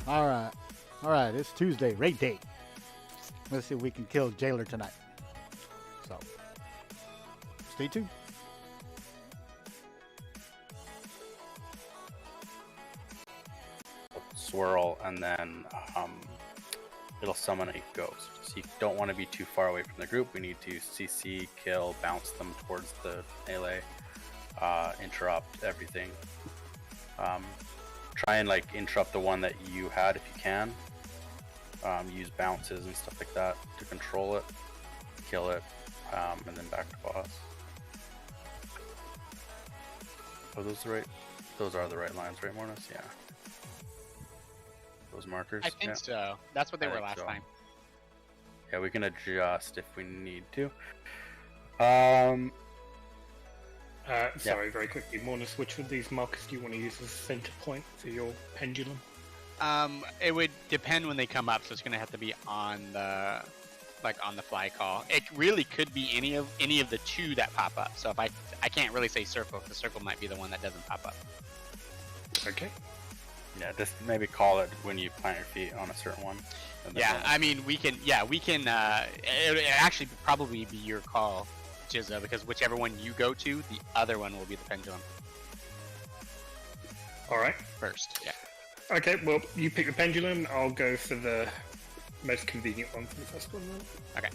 Alright. Alright, it's Tuesday, raid day. Let's see if we can kill Jailer tonight. So, stay tuned. Swirl, and then it'll summon a ghost. So you don't want to be too far away from the group. We need to CC, kill, bounce them towards the melee, interrupt everything. Try and like interrupt the one that you had if you can. Use bounces and stuff like that to control it, kill it, and then back to boss. Are those the right? Those are the right lines, right, Mornis? Yeah. Those markers? I think so. That's what they were last time. Yeah, we can adjust if we need to. Sorry, very quickly, Mornis, which of these markers do you want to use as a center point for your pendulum? It would depend when they come up, so it's gonna have to be on the on the fly call. It really could be any of the two that pop up. So if I can't really say circle, because circle might be the one that doesn't pop up. Okay. Yeah, just maybe call it when you plant your feet on a certain one. Yeah, I mean, we can. Yeah, we can. It would actually probably be your call, Jizza, because whichever one you go to, the other one will be the pendulum. All right. First, yeah. Okay, well, you pick the pendulum. I'll go for the most convenient one for the first one then. Okay.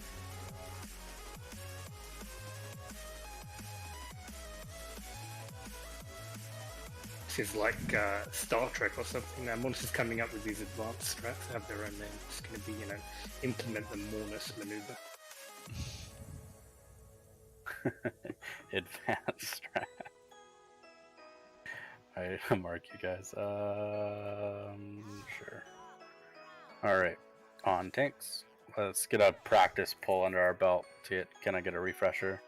This is like Star Trek or something. Now, monsters coming up with these advanced strats have their own name. It's going to be, implement the Mornis maneuver. Advanced strat. I mark you guys. Sure. Alright. On tanks. Let's get a practice pull under our belt to get a refresher.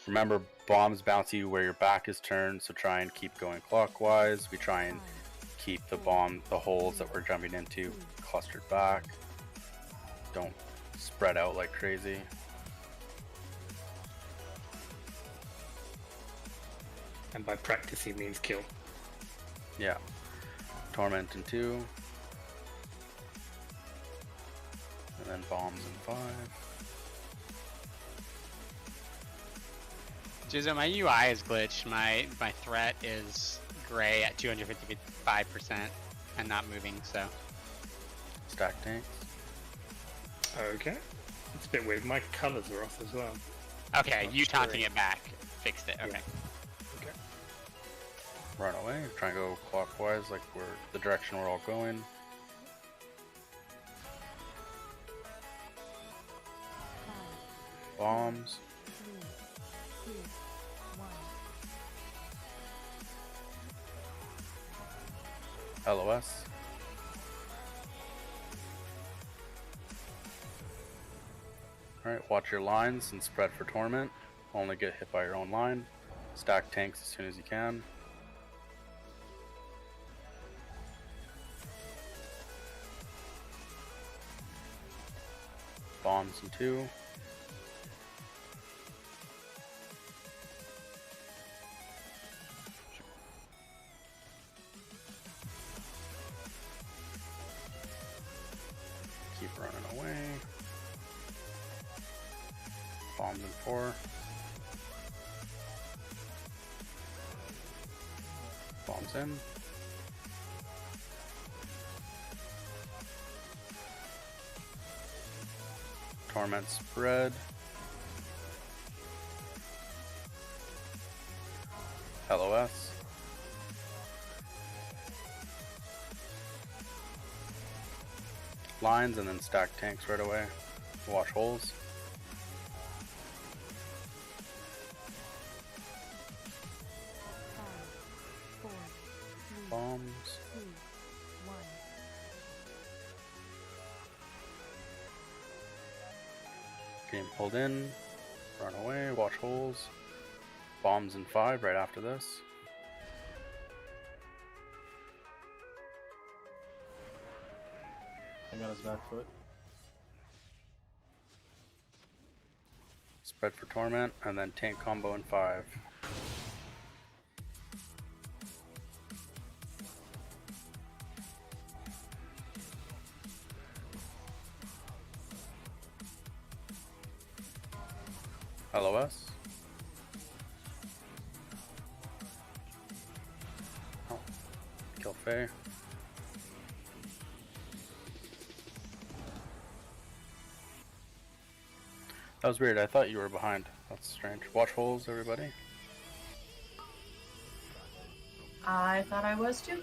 Remember, bombs bounce you where your back is turned, so try and keep going clockwise. We try and keep the holes that we're jumping into clustered back. Don't spread out like crazy. And by practice, he means kill. Yeah. Torment in 2. And then bombs in 5. Jizza, my UI is glitched. My threat is gray at 255% and not moving, so. Stack tanks. Okay. It's a bit weird. My colors are off as well. Okay, you taunting it back fixed it. Okay. Yeah. Okay. Run away. Try and go clockwise, like we're the direction we're all going. Bombs. LOS. Alright, watch your lines and spread for torment. Only get hit by your own line. Stack tanks as soon as you can. Bombs in 2. Keep running away. Bombs in 4. Bombs in. Torment spread. LOS. Lines and then stack tanks right away. Watch holes. Bombs. Game pulled in. Run away. Watch holes. Bombs in 5 right after this. I got his back foot. Spread for torment and then tank combo in 5. LOS. Oh, kill Faye. That was weird. I thought you were behind. That's strange. Watch holes, everybody. I thought I was too.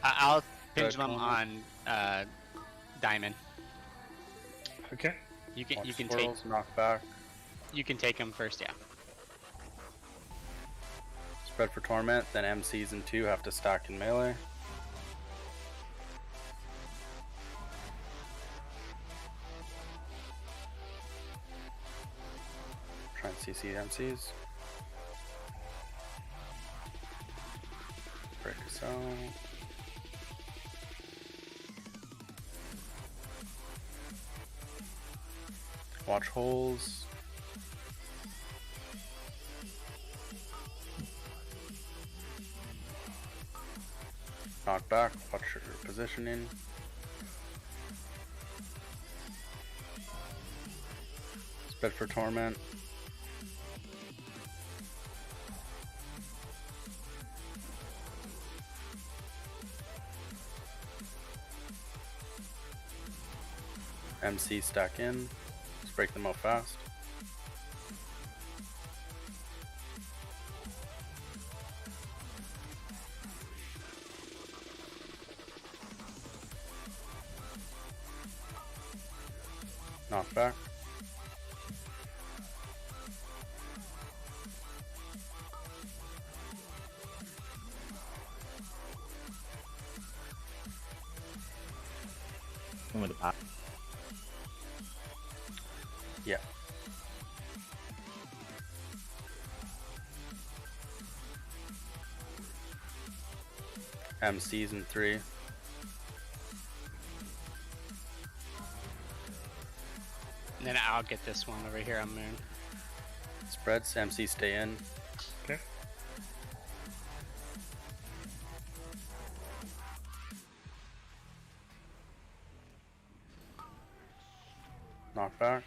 I'll Good pendulum on Diamond. Okay. You can Watch take swirls, knock back. you can take him first, yeah. Spread for torment. Then MCs and 2 have to stack in melee. Try and CC MCs. Break us out. Watch holes. Knock back. Watch your positioning. Spread for torment. MC stack in. Let's break them out fast. Knock back. With the pop. Yeah. MCs in 3. And then I'll get this one over here on Moon. Spreads. MC stay in. Okay. Knock back.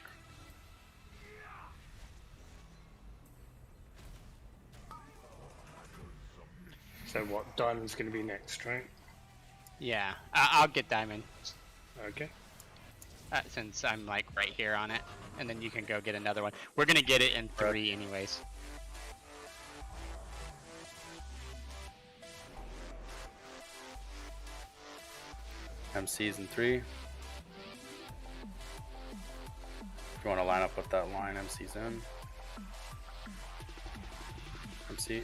So what? Diamond's going to be next, right? Yeah, I'll get Diamond Okay. since I'm like right here on it, and then you can go get another one. We're gonna get it in 3 anyways. MCs in 3. If you want to line up with that line, MC's in. MC.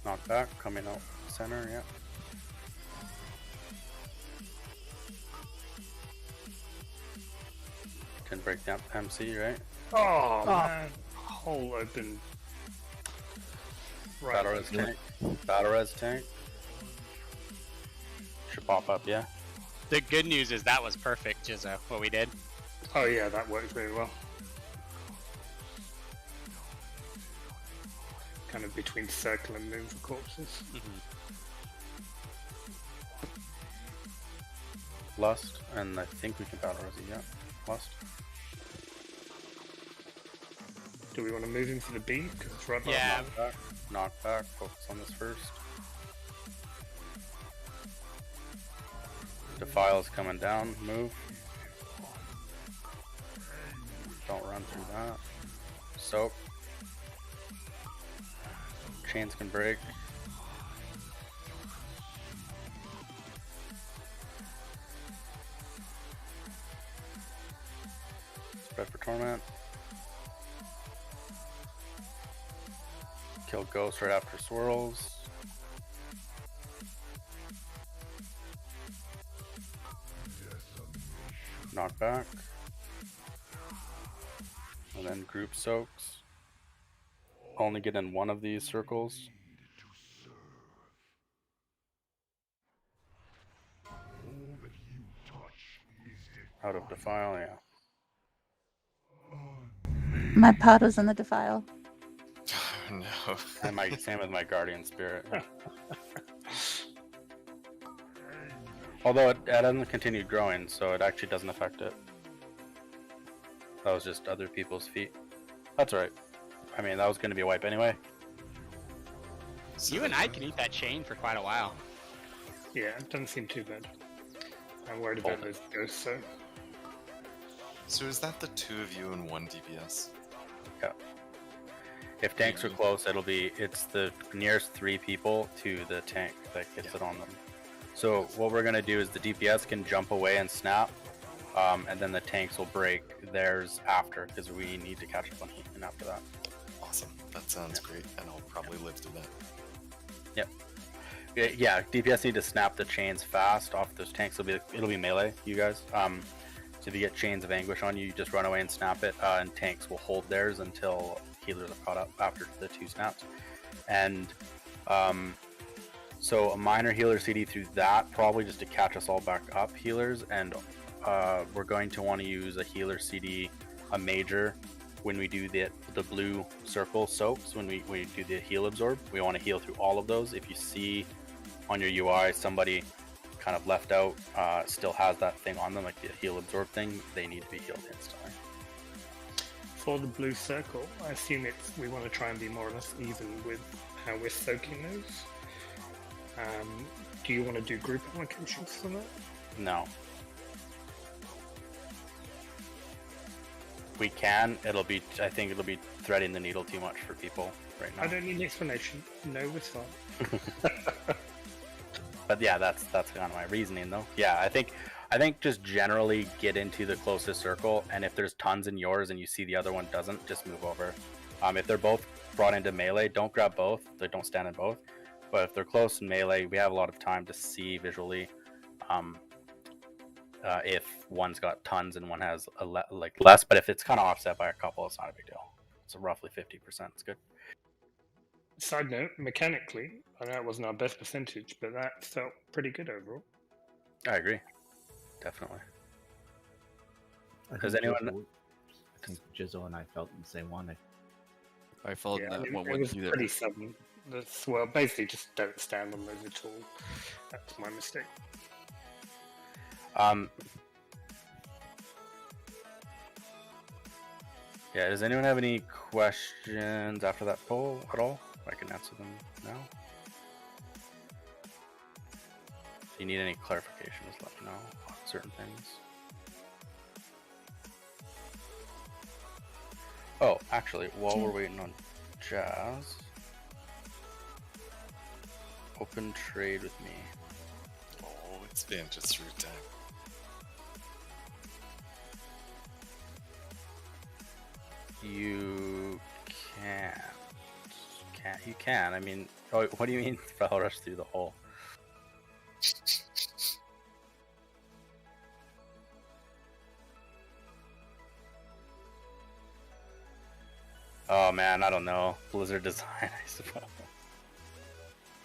Knock back, coming out center, yeah. Can break down MC, right? Oh, man. Hole open. Right. Battle res tank. Battle res tank. Should pop up, yeah. The good news is that was perfect, Jizzo, what we did. Oh yeah, that worked very well. Kind of between circle and moon for corpses. Lust, and I think we can battle res it, yeah. Lust. Do we want to move him for the beam? Because it's right by Yeah. Knock back. Knock back. Focus on this first. Defile's coming down. Move. Don't run through that. Soak. Chains can break. Spread for torment. Kill ghost right after swirls. Knock back. And then group soaks. Only get in one of these circles. Out of defile, yeah. My pod was in the defile. No. And my same with my guardian spirit. Although it hasn't continued growing, so it actually doesn't affect it. That was just other people's feet. That's alright. I mean, that was going to be a wipe anyway. So You and I can eat that chain for quite a while. Yeah, it doesn't seem too bad. I'm worried about those ghosts, so. So is that the 2 of you and 1 DPS? Yeah. If tanks are close, it's the nearest 3 people to the tank that gets it on them. So what we're gonna do is the DPS can jump away and snap, and then the tanks will break theirs after, because we need to catch up on heat and after that. Awesome. That sounds great, and I'll probably live through that. Yep. Yeah, DPS need to snap the chains fast off those tanks. It'll be melee, you guys. So if you get Chains of Anguish on you, you just run away and snap it, and tanks will hold theirs until healers are caught up after the 2 snaps. And so a minor healer CD through that, probably just to catch us all back up, healers, and we're going to want to use a healer CD, a major, when we do the blue circle soaks, when we do the heal absorb. We want to heal through all of those. If you see on your UI somebody kind of left out, still has that thing on them, like the heal absorb thing, they need to be healed instantly. For the blue circle, I assume we want to try and be more or less even with how we're soaking those. Do you want to do group allocations for that? No. We can. I think it'll be threading the needle too much for people right now. I don't need an explanation. No, it's fine. But yeah, that's kind of my reasoning though. Yeah, I think just generally get into the closest circle, and if there's tons in yours and you see the other one doesn't, just move over. If they're both brought into melee, don't grab both. They don't stand in both. But if they're close in melee, we have a lot of time to see visually if one's got tons and one has less. But if it's kind of offset by a couple, it's not a big deal. So roughly 50%. It's good. Side note, mechanically, I know it wasn't our best percentage, but that felt pretty good overall. I agree. Definitely. Does think anyone? I think Jizzle and I felt the same one. I followed that one it with was you there. pretty sudden. Well, basically just don't stand on those at all. That's my mistake. Yeah, does anyone have any questions after that poll at all? I can answer them now. If you need any clarification, just let me know on certain things. Oh, actually, while we're waiting on Jazz, open trade with me. Oh, it's been just through time. You you can. I mean, oh, what do you mean fell rush through the hole? Oh man, I don't know. Blizzard design, I suppose.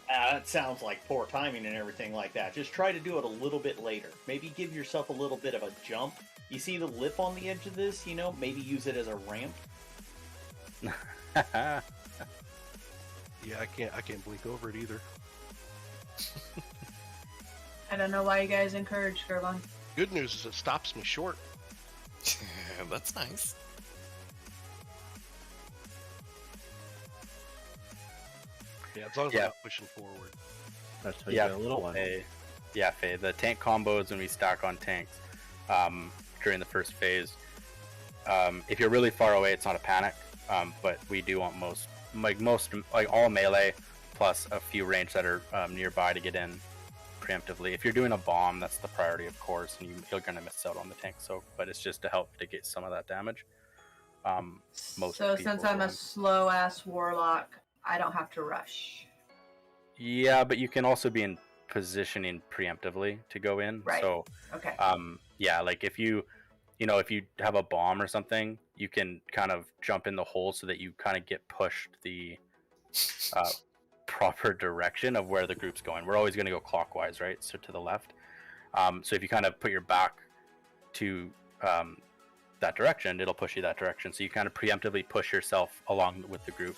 That sounds like poor timing and everything like that. Just try to do it a little bit later. Maybe give yourself a little bit of a jump. You see the lip on the edge of this, maybe use it as a ramp. Yeah, I can't blink over it either. I don't know why you guys encourage Gerlon. Good news is it stops me short. That's nice. Yeah, as long as I'm not pushing forward. That's how you get a little one. Yeah, Faye. The tank combos when we stack on tanks during the first phase. If you're really far away, it's not a panic. But we do want most all melee plus a few range that are nearby to get in preemptively. If you're doing a bomb, that's the priority, of course, and you're going to miss out on the tank. So, but it's just to help to get some of that damage. So since I'm a slow ass warlock, I don't have to rush. Yeah, but you can also be in positioning preemptively to go in. Right. So, okay. Yeah, like if you have a bomb or something, you can kind of jump in the hole so that you kind of get pushed the proper direction of where the group's going. We're always going to go clockwise, right? So to the left. So if you kind of put your back to that direction, it'll push you that direction. So you kind of preemptively push yourself along with the group.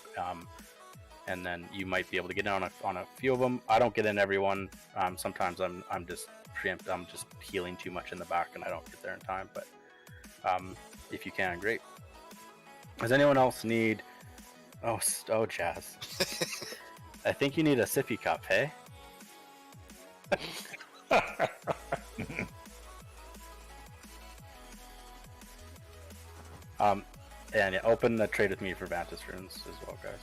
And then you might be able to get in on a few of them. I don't get in everyone. Sometimes I'm just preempt. I'm just healing too much in the back, and I don't get there in time. But if you can, great. Does anyone else need? Oh, Jazz. I think you need a sippy cup, hey? And yeah, open the trade with me for Vantis runes as well, guys.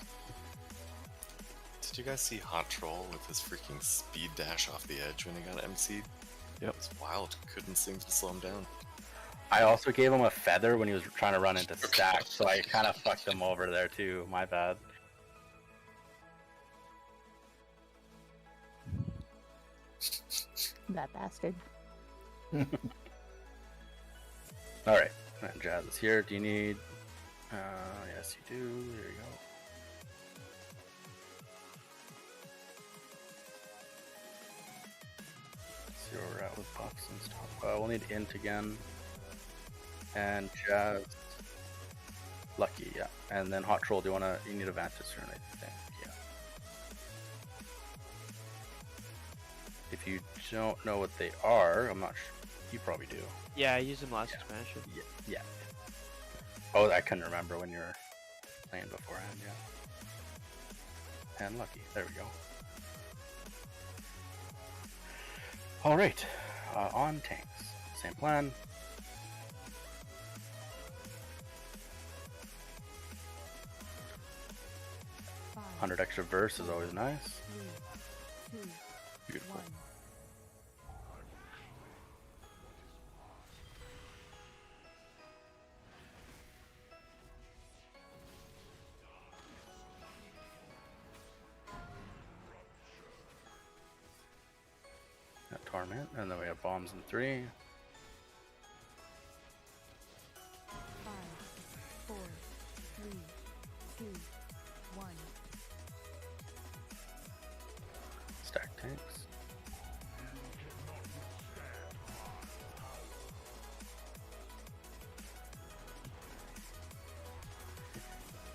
Did you guys see Hot Troll with his freaking speed dash off the edge when he got MC'd? Yep. It's wild. Couldn't seem to slow him down. I also gave him a feather when he was trying to run into stack, so I kind of fucked him over there too. My bad. That bastard. Alright, Jazz is here. Do you need... yes you do. There you go. Let's see where we're at with buffs and stuff. We'll need int again. And Jazz... Lucky, yeah. And then Hot Troll, you need a Vantis rune, I think, yeah. If you don't know what they are, I'm not sure. You probably do. Yeah, I used them last expansion. Yeah. Oh, I couldn't remember when you were playing beforehand, yeah. And Lucky, there we go. Alright, on tanks. Same plan. Five, 100 extra verse is always nice. 3, 2, Beautiful. 1. Got Torment, and then we have bombs in 3. 5, 4, 3, 2, 1. Stack tanks.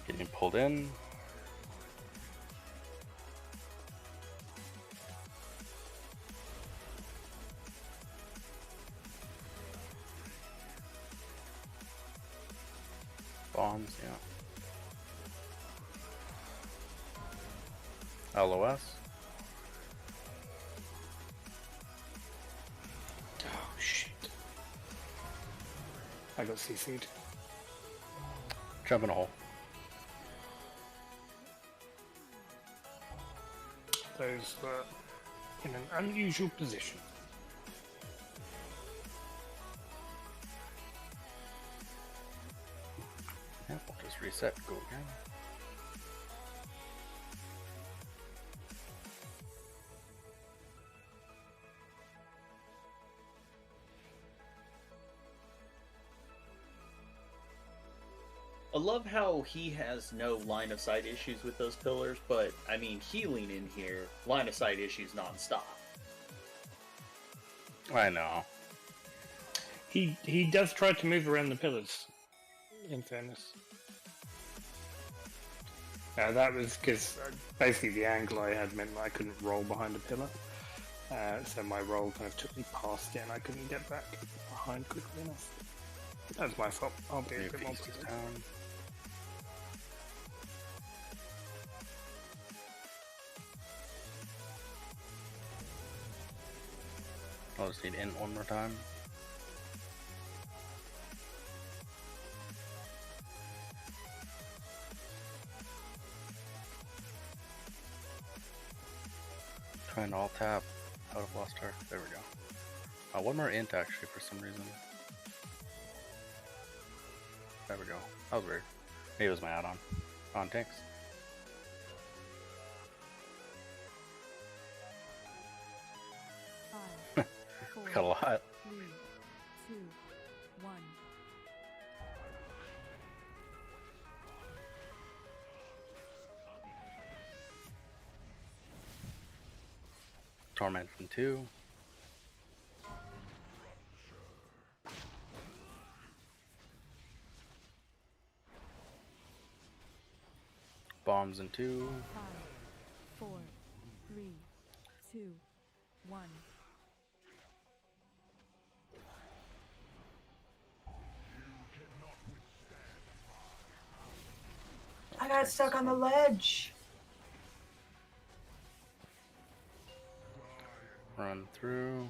Getting pulled in. Bombs, yeah. LOS. Oh shit. I got CC'd. Jump in a hole. Those were in an unusual position. Yeah, we'll just reset, go again. I love how he has no line of sight issues with those pillars, but I mean, healing in here, line of sight issues nonstop. I know. He does try to move around the pillars, in fairness. That was because basically the angle I had meant that I couldn't roll behind a pillar. So my roll kind of took me past it and I couldn't get back behind quickly enough. That's my fault. I'll be a bit more quick. I'll just need int one more time. Trying to alt tap out of Lost Ark. There we go. One more int actually for some reason. There we go. That was weird. Maybe it was my add-on. On tanks. Got a lot. 3, 2, 1. Torment from 2. Bombs in 2. 5, 4, 3, 2, 1. got stuck on the ledge. Run through.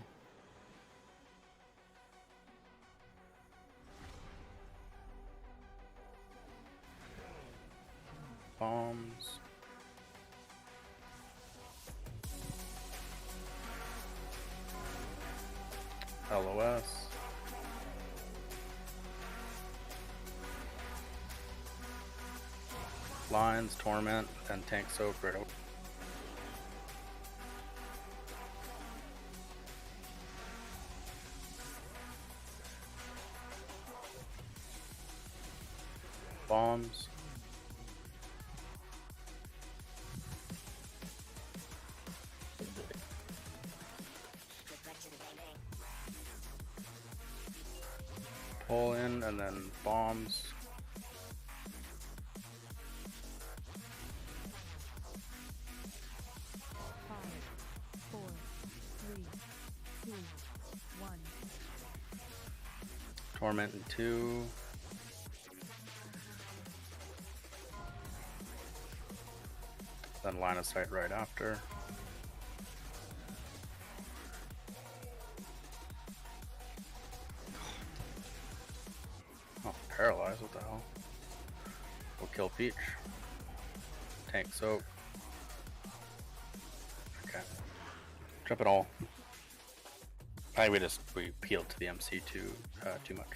Bombs. LOS. Lines, Torment, then Tank Soak right away. Bombs. Pull in and then bombs. Torment in 2. Then line of sight right after. Oh, paralyzed, what the hell? We'll kill Peach. Tank Soak. Okay. Jump it all. I think we peeled to the MC too much.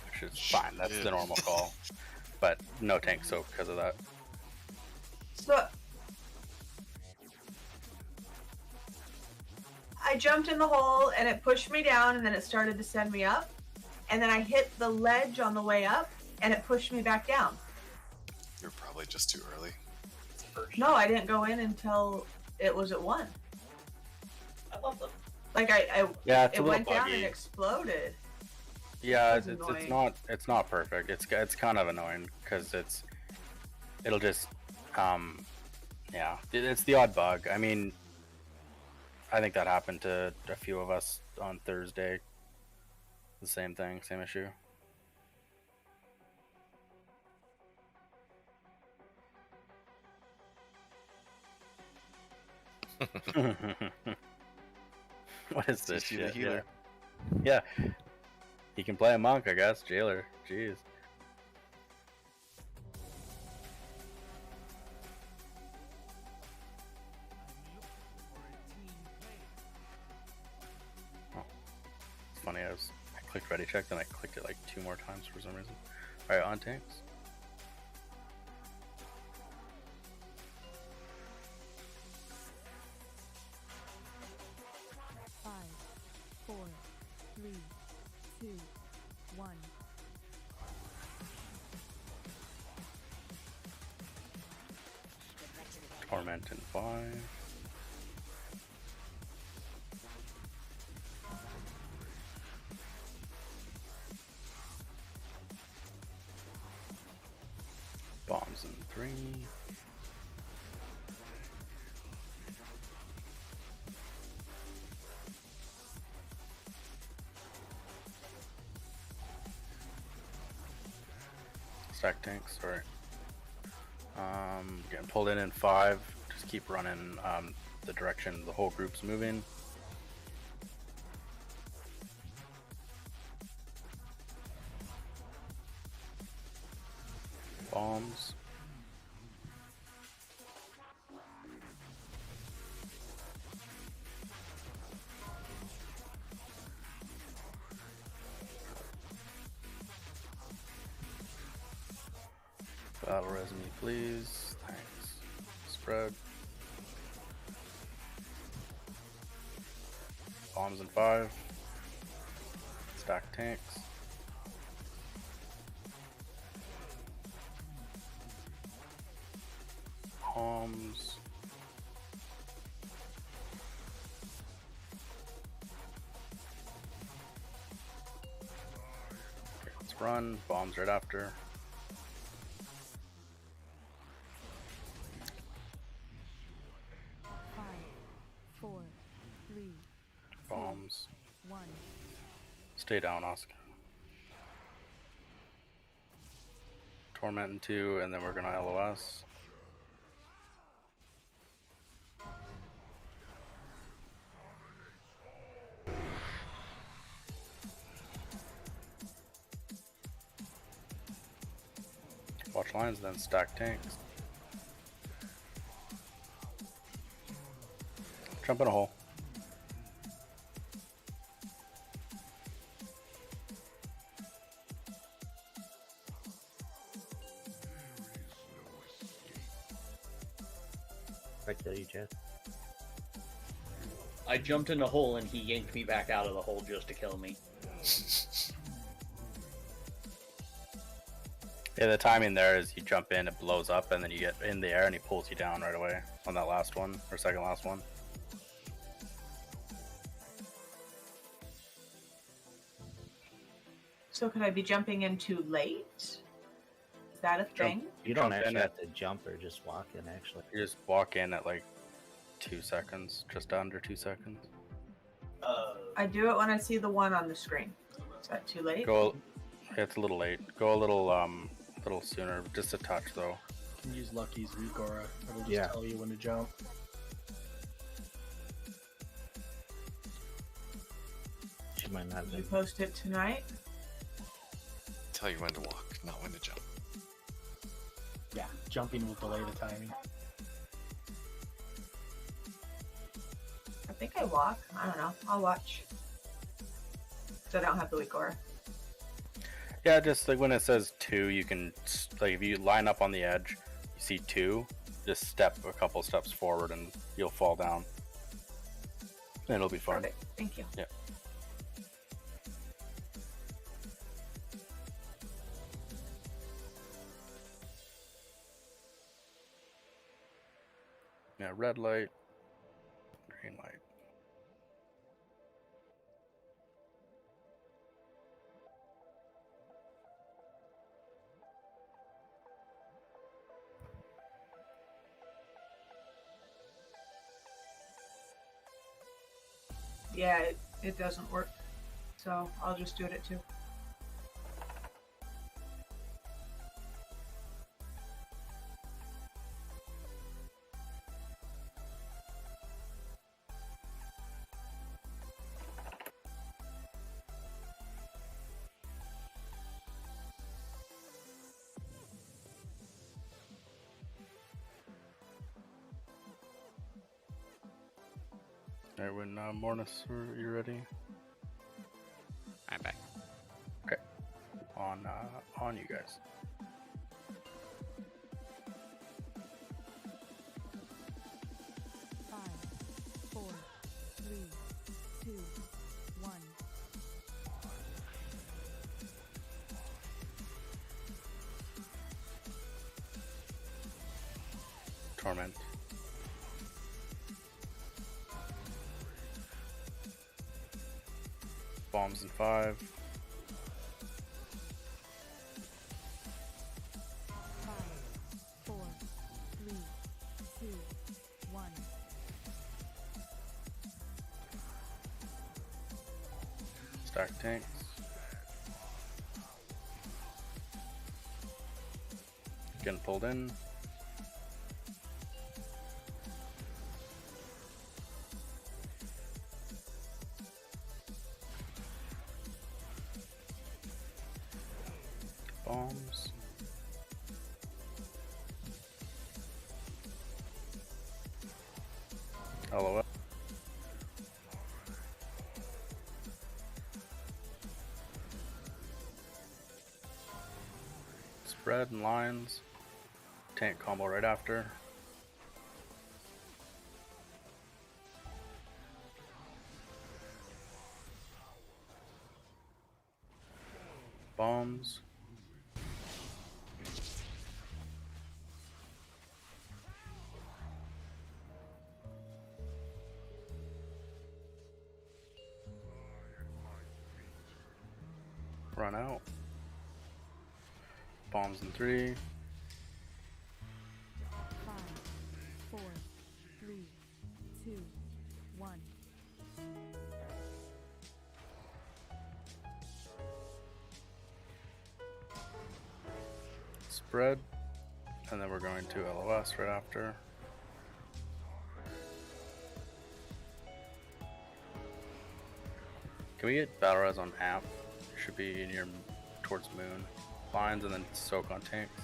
Which is fine, that's the normal call. But no Tank Soak because of that. So I jumped in the hole and it pushed me down and then it started to send me up. And then I hit the ledge on the way up and it pushed me back down. You're probably just too early. No, I didn't go in until it was at 1. I love them. Like yeah, it's it a little went down buggy. and exploded. Yeah, That's it's not perfect. It's kind of annoying because it'll just yeah, it's the odd bug. I mean, I think that happened to a few of us on Thursday. The same thing, same issue. What is this shit? Healer. Yeah. He can play a monk, I guess. Jailer. Jeez. Oh. It's funny, I clicked ready check, then I clicked it like 2 more times for some reason. Alright, on tanks. Torment in 5. Bombs in 3. Stack tanks, sorry. Getting pulled in 5. Just keep running the direction the whole group's moving. Bombs. Battle res me, please. Thanks. Spread. Bombs in 5. Stack tanks. Bombs. Okay, let's run. Bombs right after. Bombs. Stay down, Oscar. Torment in 2, and then we're gonna LOS. Watch lines, then stack tanks. Jump in a hole. I kill you, Jed. I jumped in the hole and he yanked me back out of the hole just to kill me. Yeah, the timing there is you jump in, it blows up, and then you get in the air and he pulls you down right away on that last one, or second last one. So could I be jumping in too late? Is that a thing? You don't Jump in actually at- have to jump or just walk in, actually. You just walk in at like 2 seconds, just under 2 seconds. I do it when I see the one on the screen. Is that too late? Go, it's a little late. Go a little sooner, just a touch though. You can use Lucky's Vigora. It'll just Yeah. tell you when to jump. She might not You be. post it tonight? Tell you when to walk, not when to jump. Yeah, jumping will delay the timing. I think I walk. I don't know. I'll watch. So I don't have the Vigora. Yeah, just like when it says 2, you can, like if you line up on the edge, you see 2, just step a couple steps forward and you'll fall down. And it'll be fun. Perfect. Thank you. Yeah. Yeah, red light, green light. Yeah, it doesn't work. So I'll just do it at 2. Alright, when Mornis, you ready? I'm back. Okay. On you guys. Five, 4, 3, 2, 1. Torment. Bombs in 5. 5, 4, 3, 2, 1. Stack tanks. Getting pulled in. Bombs. LOL. Spread and lines. Tank combo right after. Bombs. Run out. Bombs in 3. 5, 4, 3, 2, 1. bread, and then we're going to LOS right after. Can we get battle res on amp? Should be in your towards moon lines, and then soak on tanks.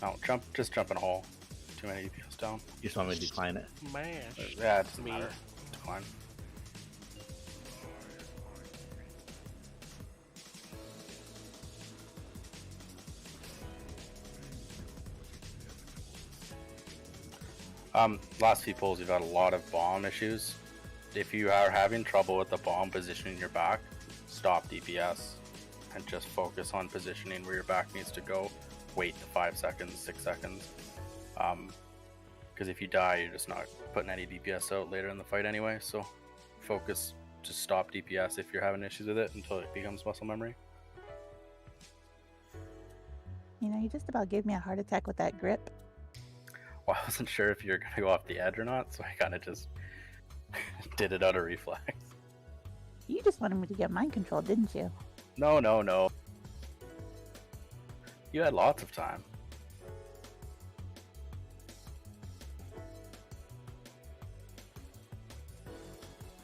Oh, just jump in a hole. Too many EPS down. You just want me to decline it? Mash. Yeah, it doesn't matter. Decline. Last few pulls, you've had a lot of bomb issues. If you are having trouble with the bomb positioning your back, stop DPS and just focus on positioning where your back needs to go. Wait the 5 seconds, 6 seconds. Because if you die, you're just not putting any DPS out later in the fight anyway. So focus, just stop DPS if you're having issues with it until it becomes muscle memory. You know, you just about gave me a heart attack with that grip. Well, I wasn't sure if you were going to go off the edge or not, so I kind of just did it out of reflex. You just wanted me to get mind control, didn't you? No, no, no. You had lots of time.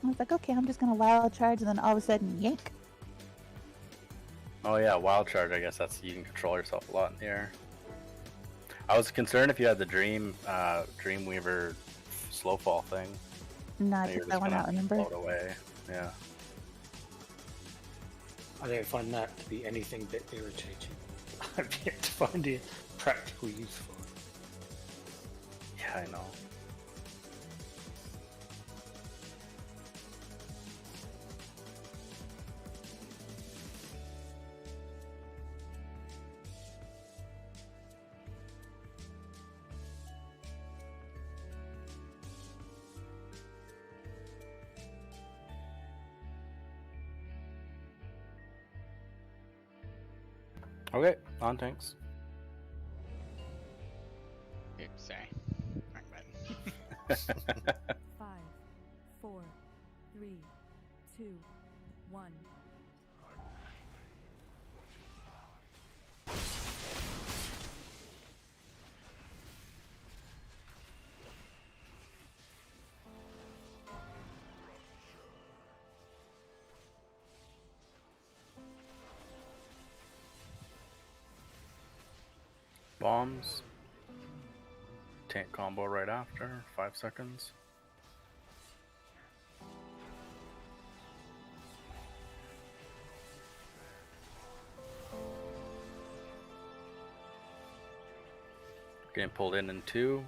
I was like, okay, I'm just gonna wild charge, and then all of a sudden, yank. Oh yeah, wild charge. I guess that's you can control yourself a lot in the air. I was concerned if you had the Dreamweaver slow fall thing. No, I took that one out, remember? Float away. Yeah. I don't find that to be anything but irritating. I've yet to find a practical use for it. Yeah, I know. Okay, on tanks. Oops, sorry. Wrong button. 5, 4, 3, 2, 1. Bombs. Tank combo right after. 5 seconds. Getting pulled in 2.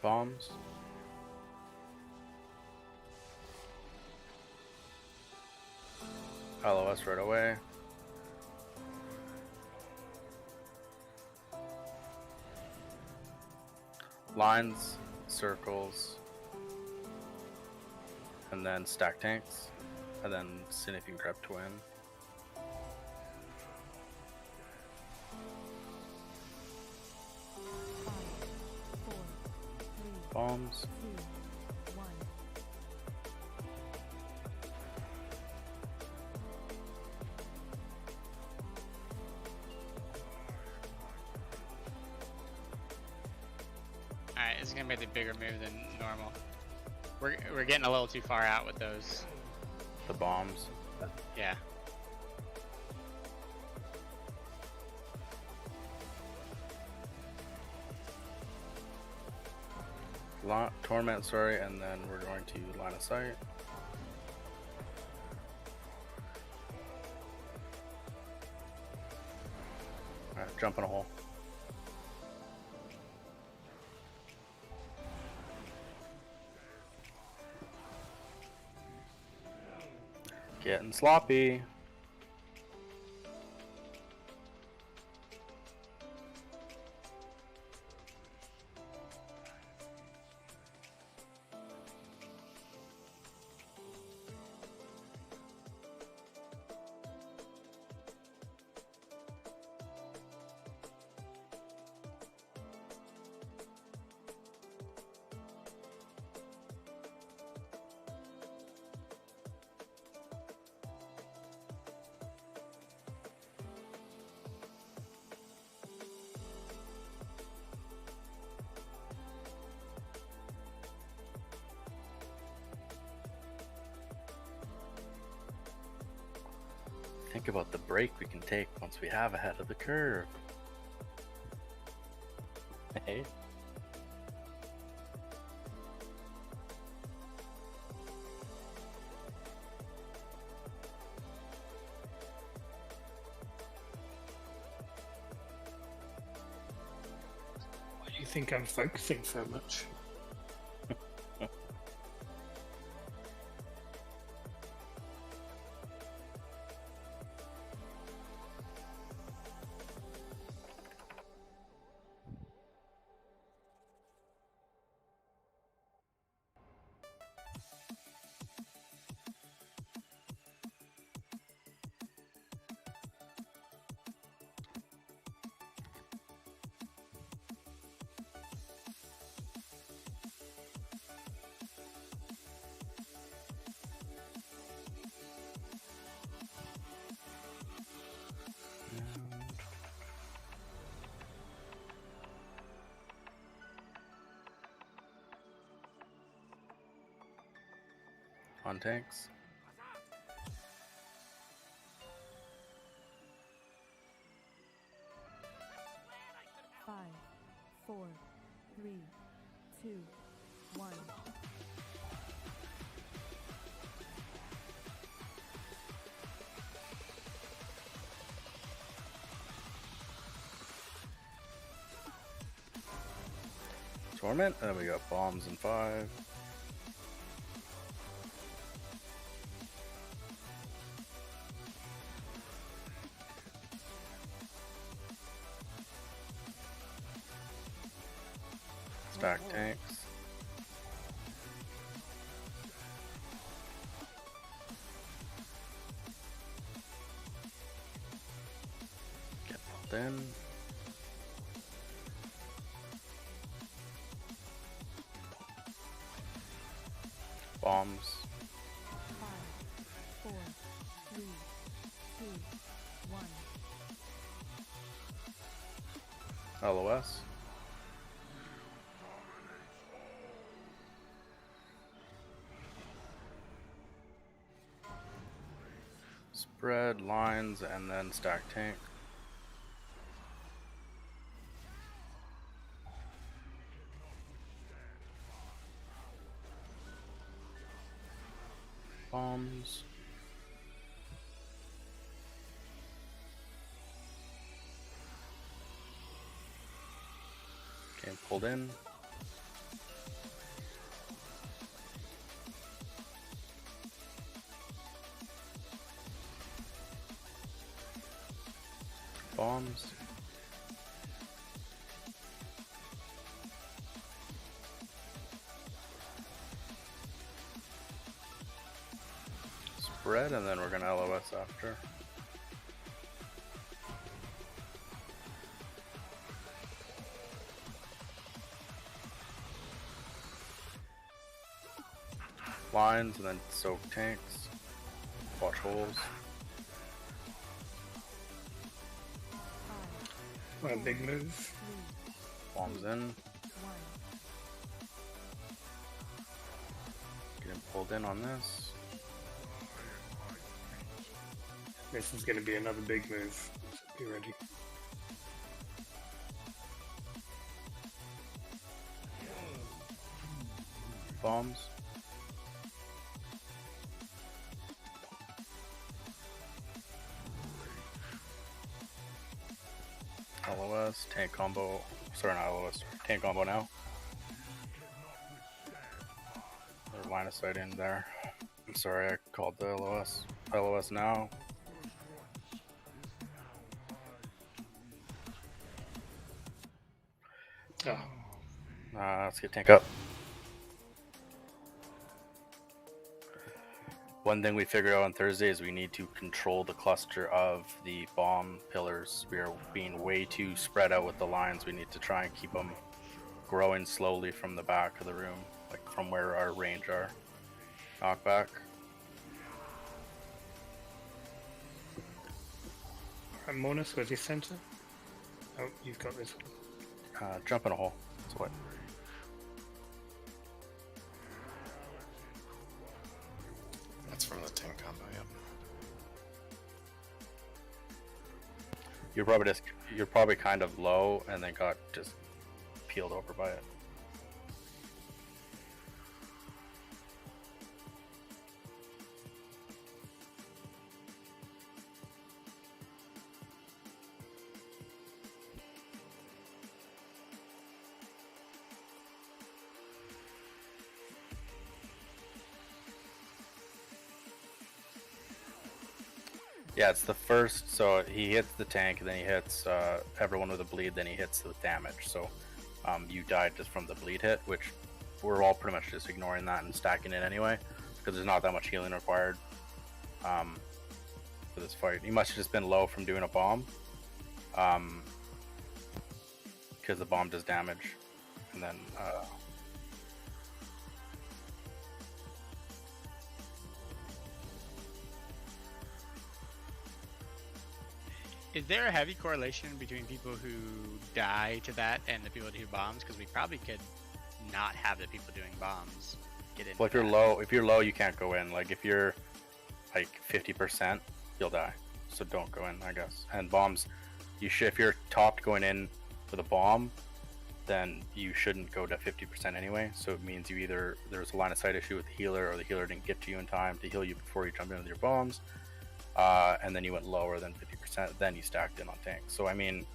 Bombs. LOS right away. Lines, circles, and then stack tanks, and then Sniffing Grab Twin. Bombs. Alright, this is gonna be the bigger move than normal. We're getting a little too far out with those. The bombs. Yeah. Torment, sorry, and then we're going to line of sight. Alright, jump in a hole. Getting sloppy. Think about the break we can take once we have ahead of the curve. Hey. Why do you think I'm focusing so much? On tanks. Five, 4, 3, 2, 1. Torment, and then we got bombs in 5. Stack tanks. Get pulled in. Bombs. 5, 4, 3, 2, 1. LOS. Spread lines and then stack tank. Bombs. Okay, pulled in. Bombs. Spread, and then we're gonna LOS after. Lines, and then soak tanks. Watch holes. A big move. Bombs in. Getting pulled in on this. This is going to be another big move. So be ready. Bombs. LOS, tank combo. Sorry, not LOS. Tank combo now. There's line of sight in there. I'm sorry, I called the LOS. LOS now. Oh. Let's get tank up. One thing we figured out on Thursday is we need to control the cluster of the bomb pillars. We are being way too spread out with the lines. We need to try and keep them growing slowly from the back of the room, like from where our range are. Knockback. Alright, Mornis, where's your center? Oh, you've got this one. Jump in a hole. That's what. That's from the tank combo, yep. you're probably kind of low and then got just peeled over by it. Yeah, it's the first, so he hits the tank, and then he hits everyone with a bleed, then he hits with damage. So you died just from the bleed hit, which we're all pretty much just ignoring that and stacking it anyway, because there's not that much healing required for this fight. He must have just been low from doing a bomb, because the bomb does damage, and then Is there a heavy correlation between people who die to that and the people who do bombs? Because we probably could not have the people doing bombs get in. well, if you're low, you can't go in. Like if you're like 50%, you'll die. So don't go in, I guess. And bombs, if you're topped going in with a bomb, then you shouldn't go to 50% anyway. So it means you either there's a line of sight issue with the healer, or the healer didn't get to you in time to heal you before you jump in with your bombs, and then you went lower than 50%. Then you stacked in on tanks. So I mean,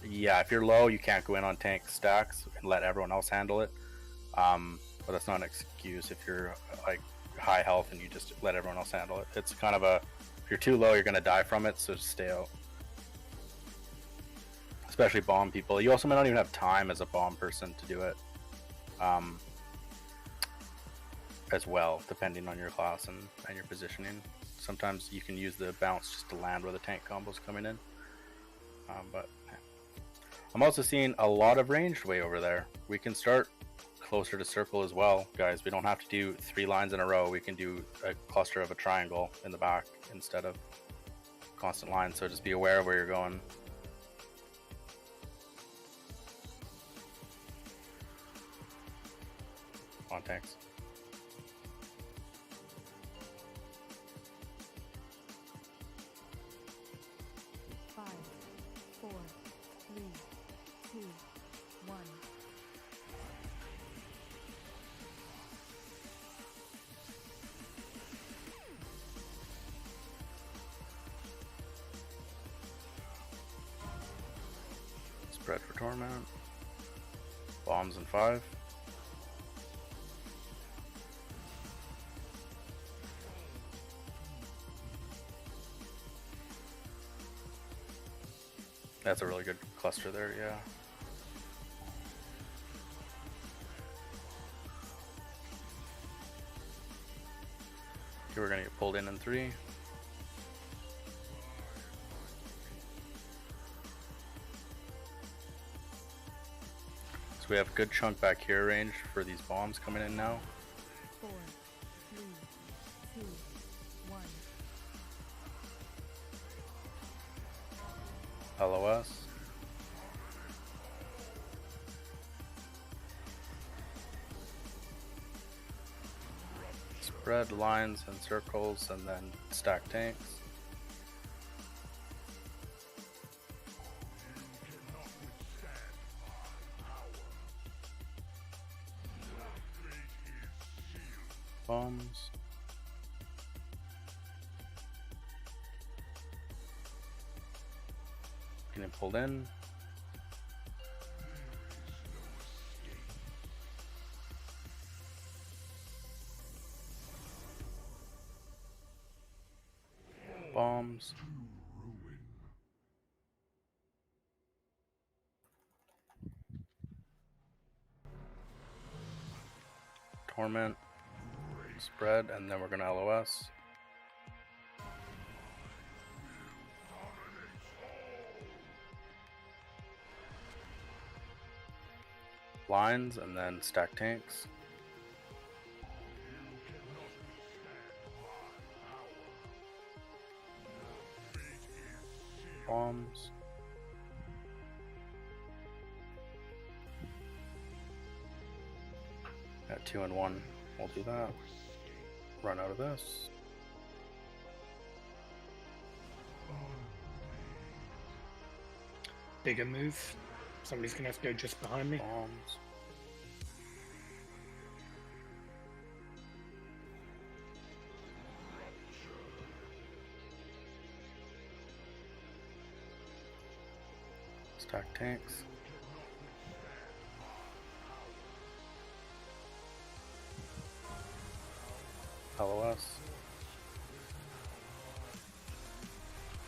yeah, if you're low, you can't go in on tank stacks and let everyone else handle it. But that's not an excuse if you're like high health and you just let everyone else handle it. It's kind of a, if you're too low, you're gonna die from it. So just stay out. Especially bomb people. You also might not even have time as a bomb person to do it, as well, depending on your class and your positioning. Sometimes you can use the bounce just to land where the tank combo's coming in. But I'm also seeing a lot of ranged way over there. We can start closer to circle as well, guys. We don't have to do 3 lines in a row. We can do a cluster of a triangle in the back instead of constant lines. So just be aware of where you're going. On tanks. Spread for torment. Bombs in 5. That's a really good cluster there, yeah. Okay, we're gonna get pulled in 3. So we have a good chunk back here range for these bombs coming in now. 4, 3, 2, 1. LOS. Spread lines and circles and then stack tanks. Bombs. Getting pulled in. Bombs. Torment. Spread, and then we're gonna LOS. Lines, and then stack tanks. Bombs. At 2 and 1, we'll do that. Run out of this. bigger move. Somebody's gonna have to go just behind me. Bombs. Stack tanks. LOS.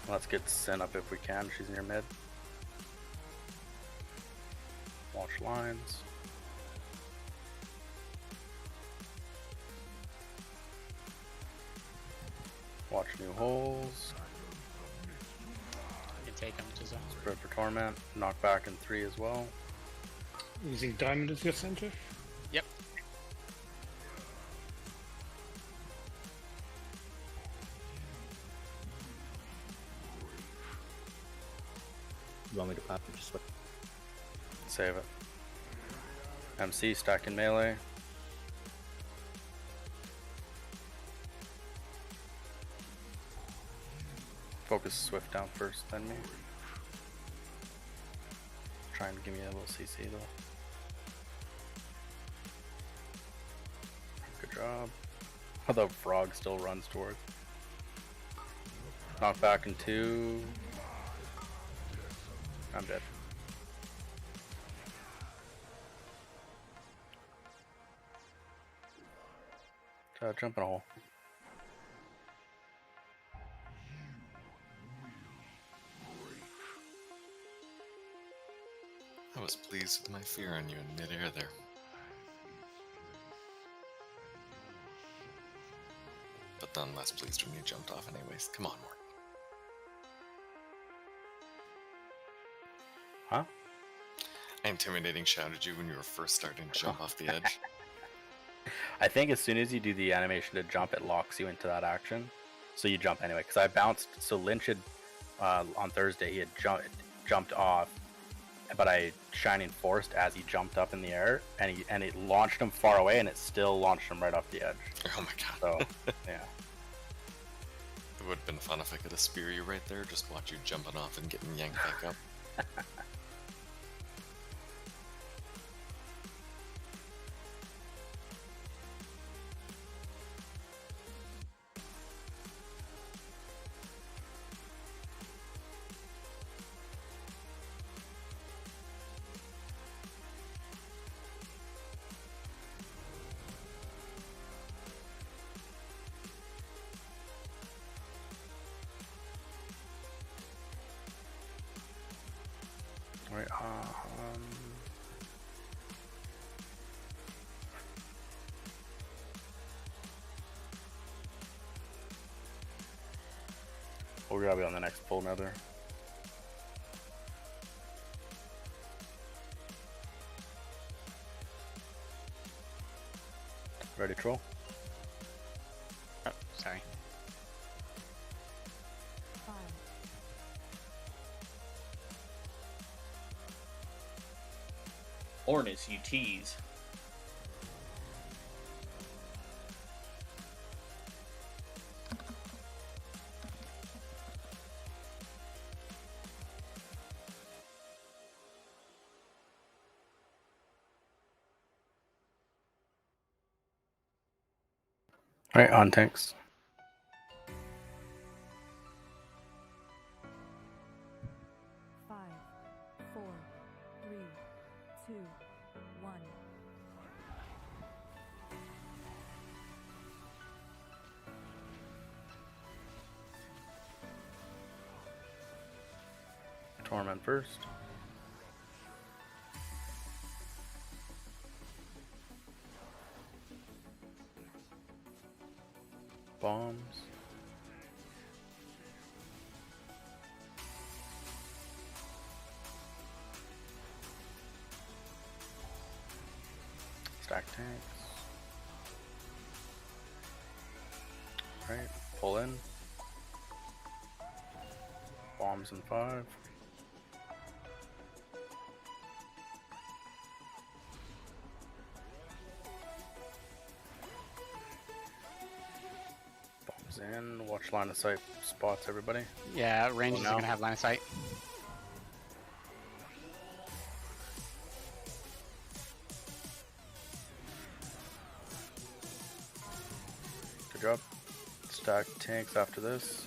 Let's get Sin up if we can. She's near mid. Watch lines. Watch new holes. You can take them to zone. Spread for torment. Knock back in 3 as well. Using diamond as your center. Yep. You want me to pop or just what? Save it. MC stacking melee. Focus Swift down first, then me. Try and give me a little CC though. Good job. The frog still runs towards. Knock back in 2. I'm dead. Jump in a hole. I was pleased with my fear on you in midair there. But then less pleased when you jumped off anyways. Come on, Mort. Huh? I intimidating shouted you when you were first starting to jump off the edge. I think as soon as you do the animation to jump, it locks you into that action. So you jump anyway. Because I bounced. So Lynch had, on Thursday, he had jumped off. But I Shining Forced as he jumped up in the air. And it launched him far away. And it still launched him right off the edge. Oh my god. So, yeah. It would have been fun if I could have spear you right there. Just watch you jumping off and getting yanked back up. Right, we're gonna be on the next full nether. Ready, troll? Oh, sorry. 5, Ornus, you tease. Alright, on tanks. 5, 4, 3, 2, 1. Torment first. Bombs. Stack tanks. Right, pull in. Bombs in 5. Bombs in. Watch line of sight spots, everybody. Yeah, range Oh, is no. gonna have line of sight. stack tanks after this.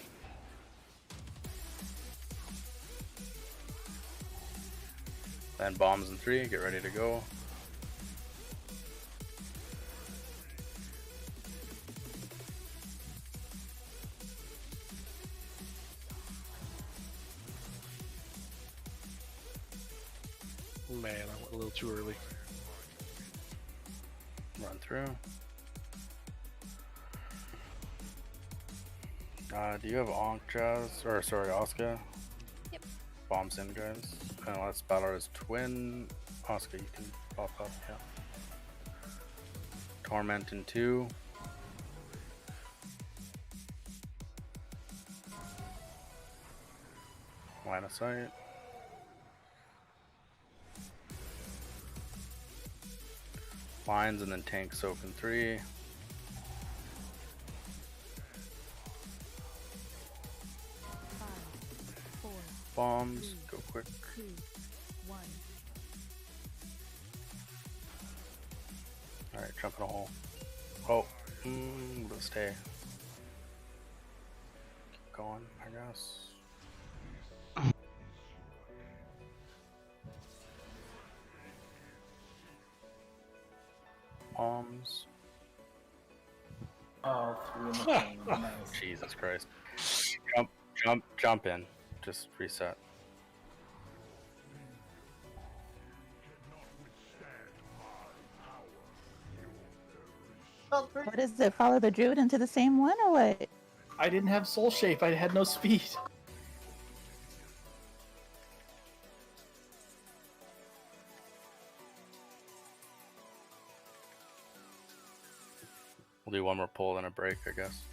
Then bombs in 3, get ready to go. Man, I went a little too early. Run through. Do you have Ankh Jazz? Or sorry, Asuka? Yep. Bombs in, guys. And let's battle as twin. Asuka, you can pop up, yeah. Torment in 2. Line of sight. Lines and then tank soak in 3. Bombs, go quick. 2, 1. Alright, jump in a hole. Oh, let's stay. Keep going, I guess. Bombs. Oh, 3 in the thing. Nice. Jesus Christ. Jump in. Just reset. What is it? Follow the druid into the same one or what? I didn't have soul shape. I had no speed. We'll do one more pull and a break, I guess.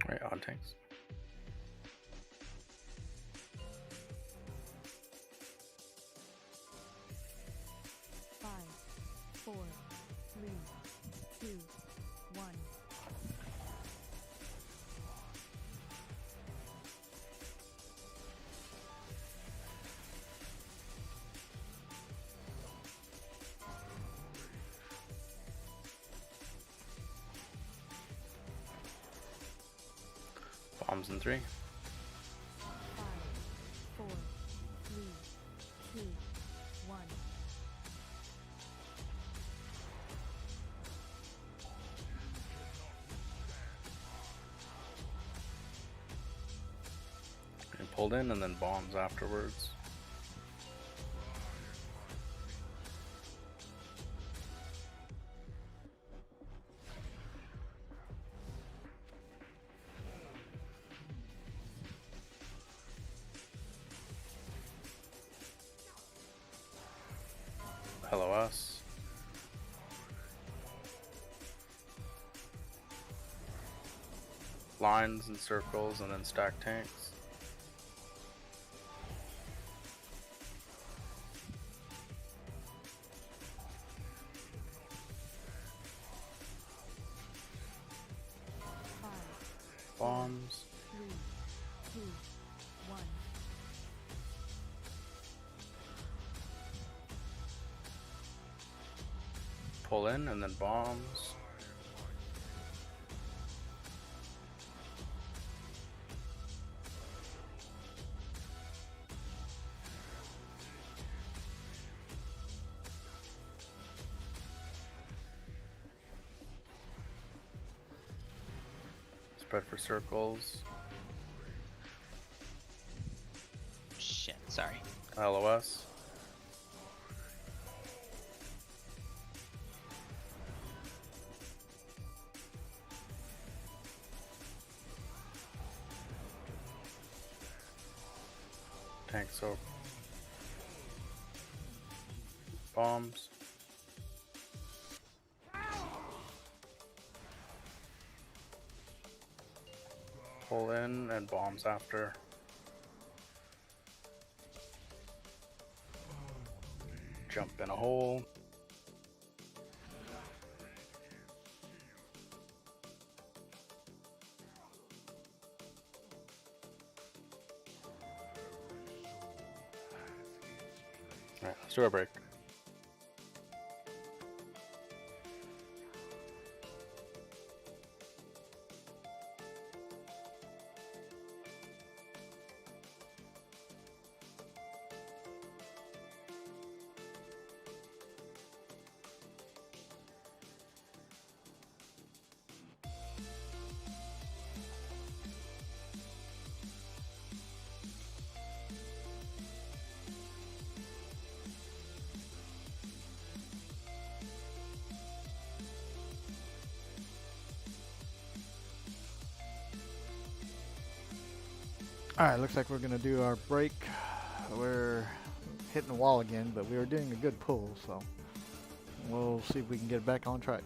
Right, on tanks. Five, 4, 3, 2, 1. Bombs in 3. 5, 4, 3, 2, 1. And pulled in and then bombs afterwards. Hello us. lines and circles and then stack tanks. Bombs. 3, 2, 1. Pull in and then bombs. Spread for circles. Shit, sorry. LOS. Tanks over. Bombs. Pull in and bombs after. Jump in a hole. Alright, let's do our break. All right, looks like we're gonna do our break. We're hitting the wall again, but we were doing a good pull, so we'll see if we can get back on track.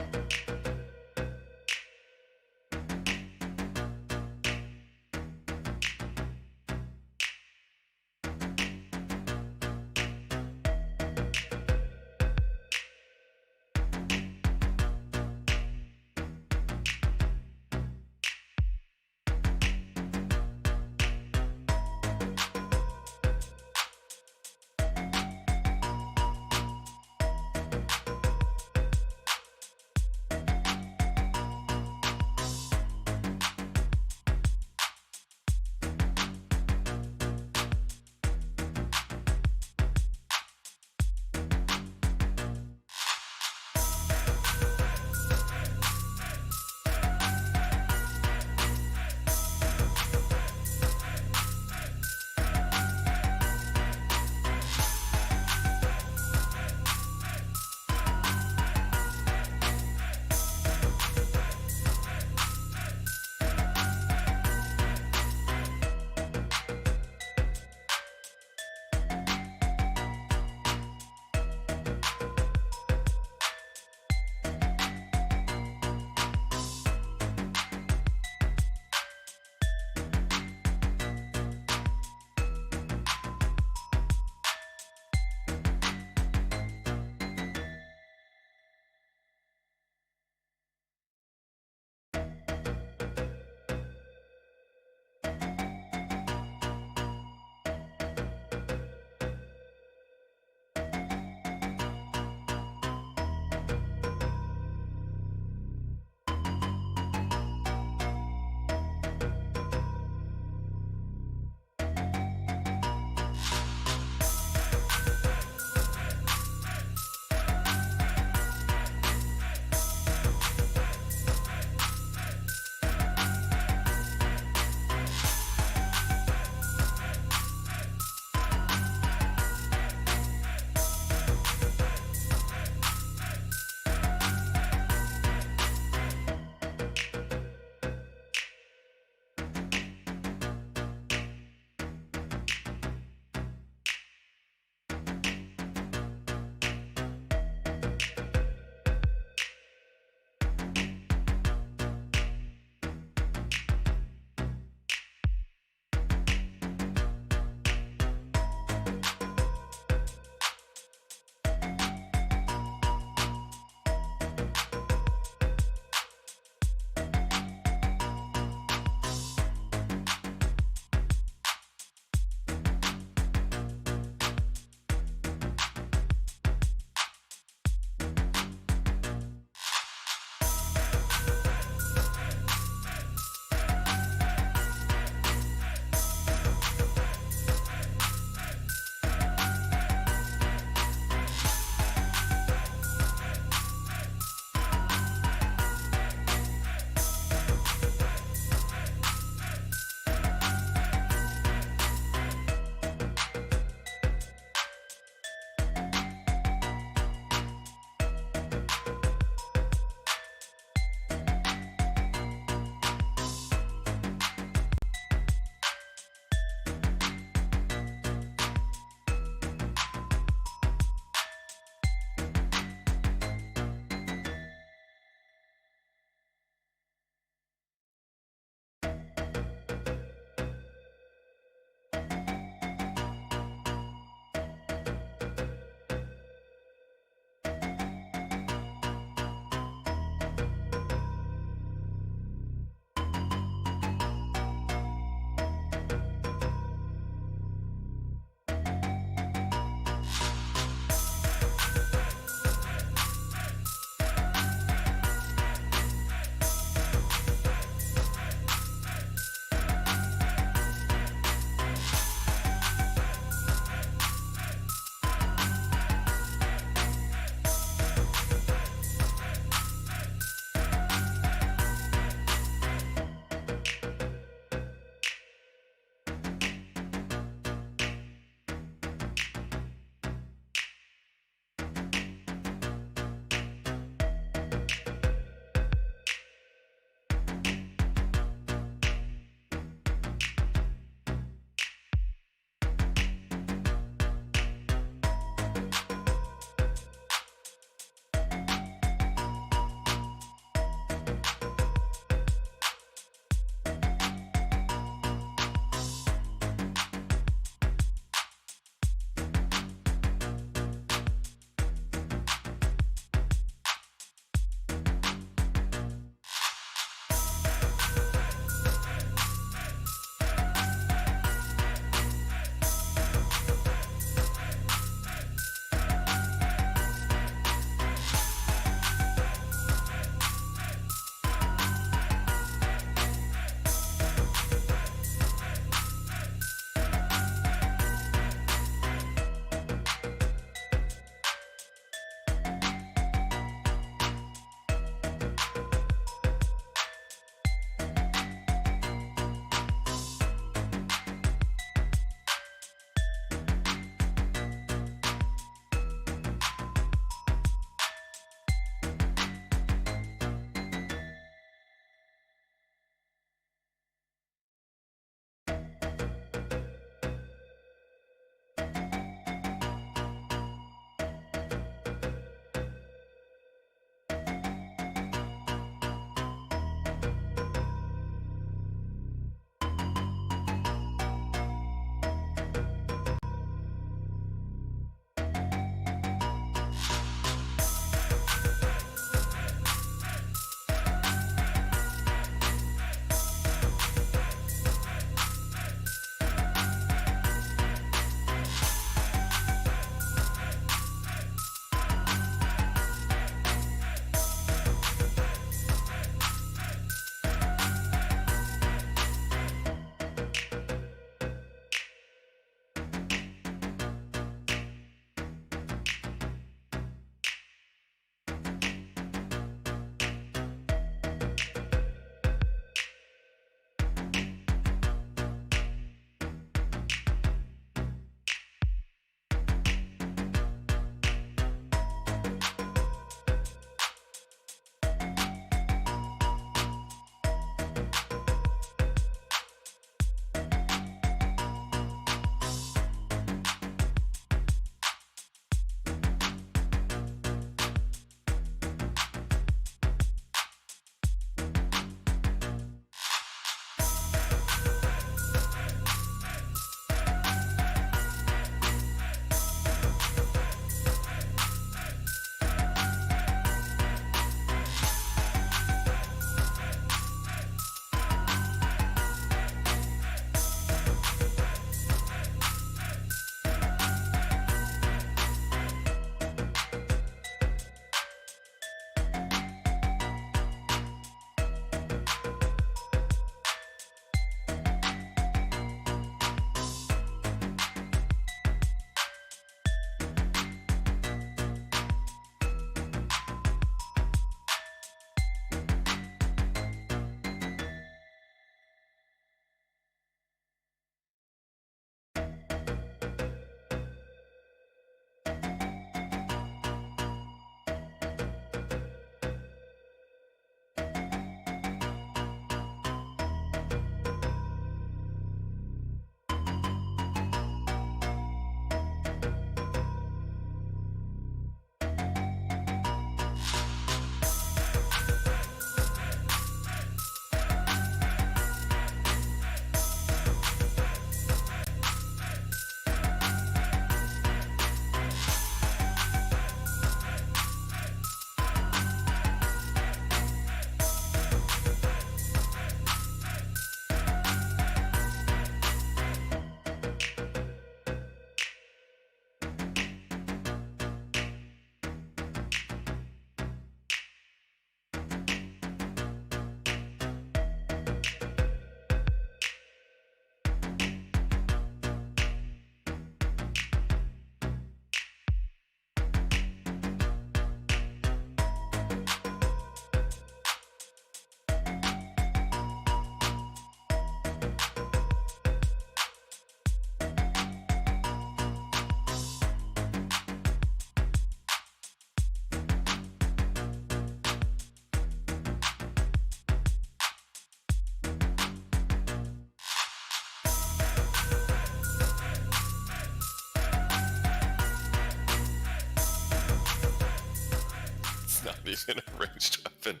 even a ranged weapon.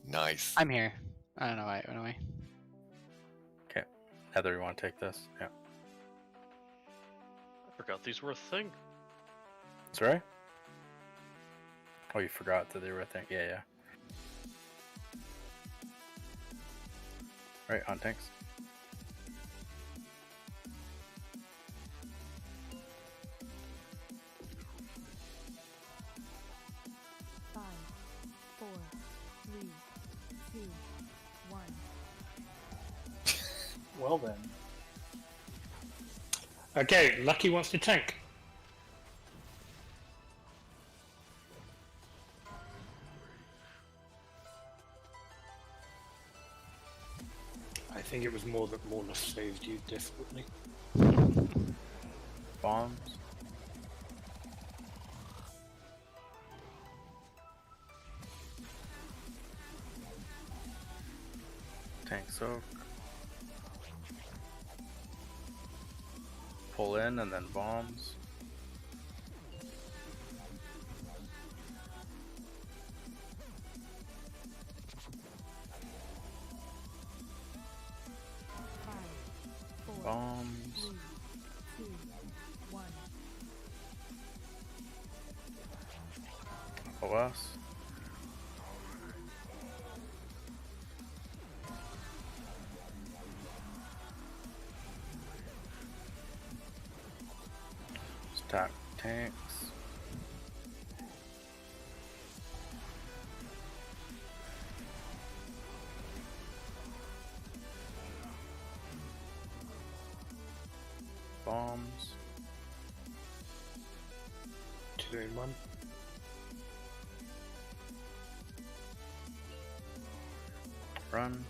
Nice. I'm here. I don't know why it went away. Okay. Heather, you want to take this? Yeah. I forgot these were a thing. Sorry? Oh, you forgot that they were a thing. Yeah, yeah. Alright, on tanks. Five, 4, 3, 2, 1. Well then. Okay, Lucky wants to tank. I think it was more that Morna saved you, definitely. Bombs. Tank soak. Pull in and then bombs. Bombs. 3, 2, 1. OS. Stack tanks. Bombs. 2 in 1. Run.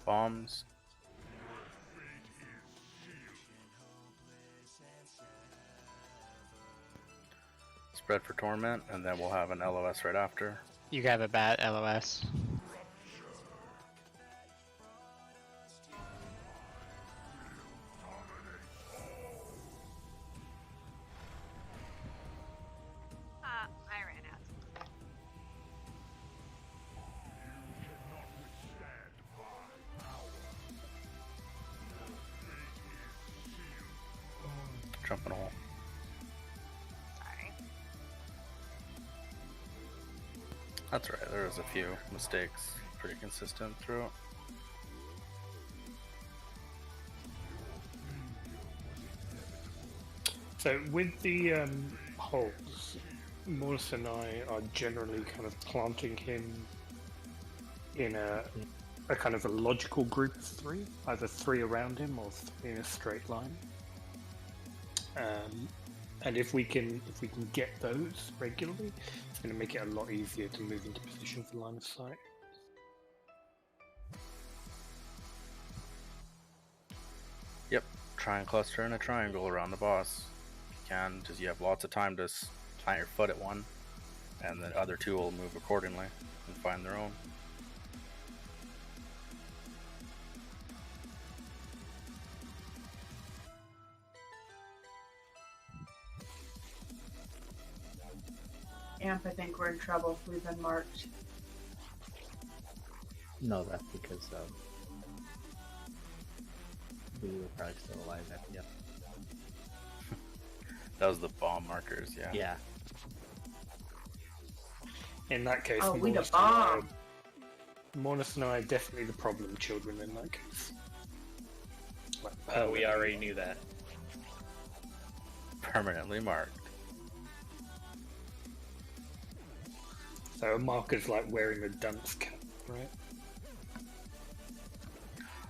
Bombs. Spread for torment, and then we'll have an LOS right after. You have a bad LOS. I ran out. Jump in a hole. Sorry. That's right, there was a few mistakes. Pretty consistent throughout. So with the holes, Morris and I are generally kind of planting him in a kind of a logical group of 3, either 3 around him or 3 in a straight line. And if we can get those regularly, it's going to make it a lot easier to move into position for line of sight. Yep, try and cluster in a triangle around the boss. If you can, because you have lots of time to plant your foot at one, and the other 2 will move accordingly and find their own. Amp, I think we're in trouble. We've been marked. No, that's because we were probably still alive at the end. That was the bomb markers, yeah. Yeah. In that case, Oh, we the Morris bomb. and I are definitely the problem children in that case. We already knew that. Permanently marked. So a marker's like wearing a dunce cap, right?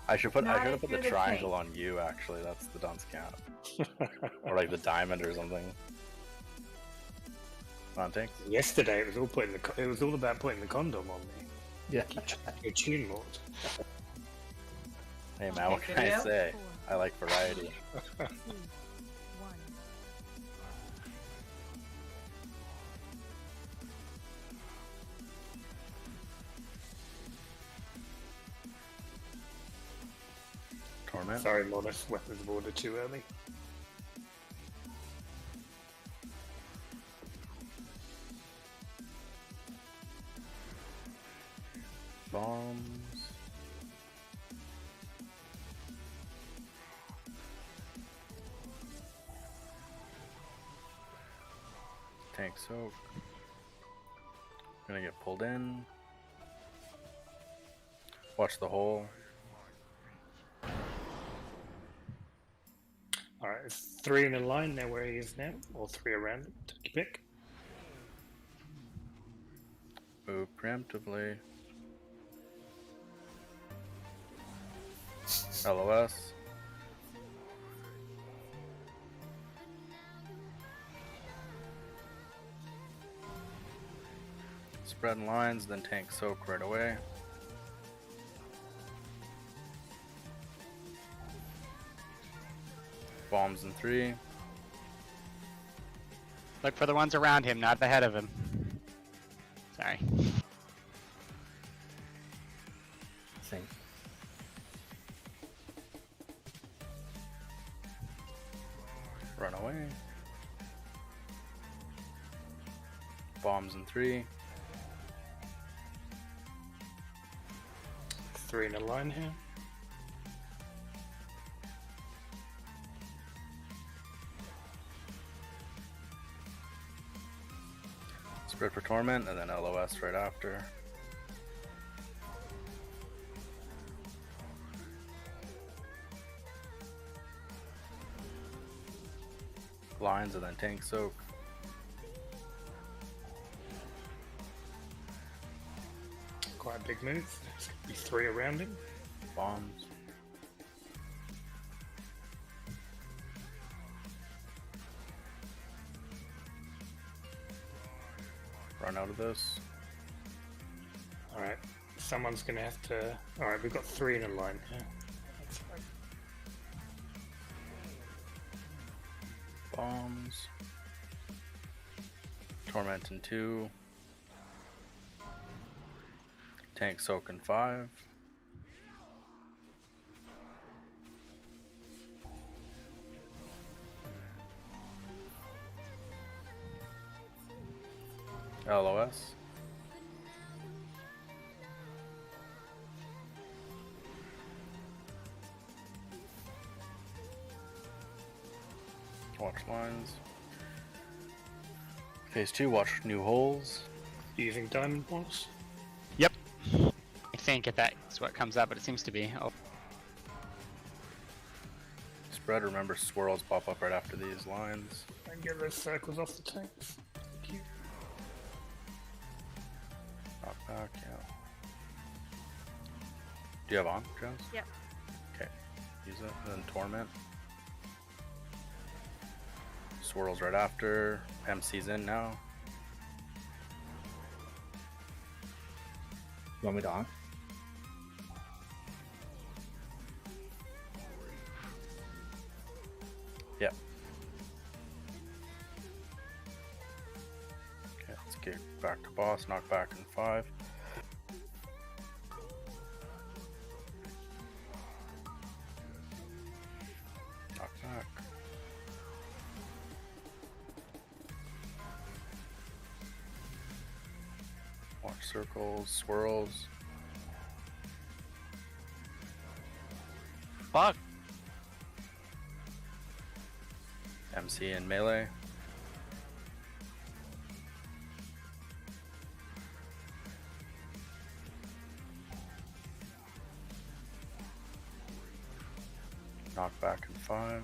I should put Not the if you're the triangle on you. Actually, that's the dunce cap, or like the diamond or something. On tanks. Yesterday, it was all it was all about putting the condom on me. Yeah. Your tune mode. Hey man, what can I say? I like variety. 2, 1. Torment. Sorry, Modest. Weapons of order too early. Bombs. Tank soak. Gonna get pulled in. Watch the hole. Alright, it's 3 in a line now where he is now, or 3 around him. Take your pick. Move preemptively. LOS. Spread in lines, then tank soak right away. Bombs in 3. Look for the ones around him, not ahead of him. Sorry. Same. Run away. Bombs in 3. 3 in a line here. Spread for Torment, and then LOS right after. Lines, and then tank soak. Quite a big move. There's going to be 3 around him. Bombs. Run out of this. Alright, someone's going to have to... Alright, we've got 3 in a line here. That's right. Bombs. Torment in 2. Tank soak in 5. LOS. Watch lines. Phase 2, watch new holes. Using diamond balls. Yep. I think if that's what comes up, but it seems to be. Oh. Spread, remember swirls pop up right after these lines. And get those circles off the tanks. Thank you. Knock back, yeah. Do you have on, Jones? Yep. Okay. Use it, and then Torment. Swirls right after. MC's in now. You want me to on? Yep. Okay, let's get back to boss. Knock back in 5. Knock back. Watch circles, swirls. Fuck. MC and melee. Knock back in 5.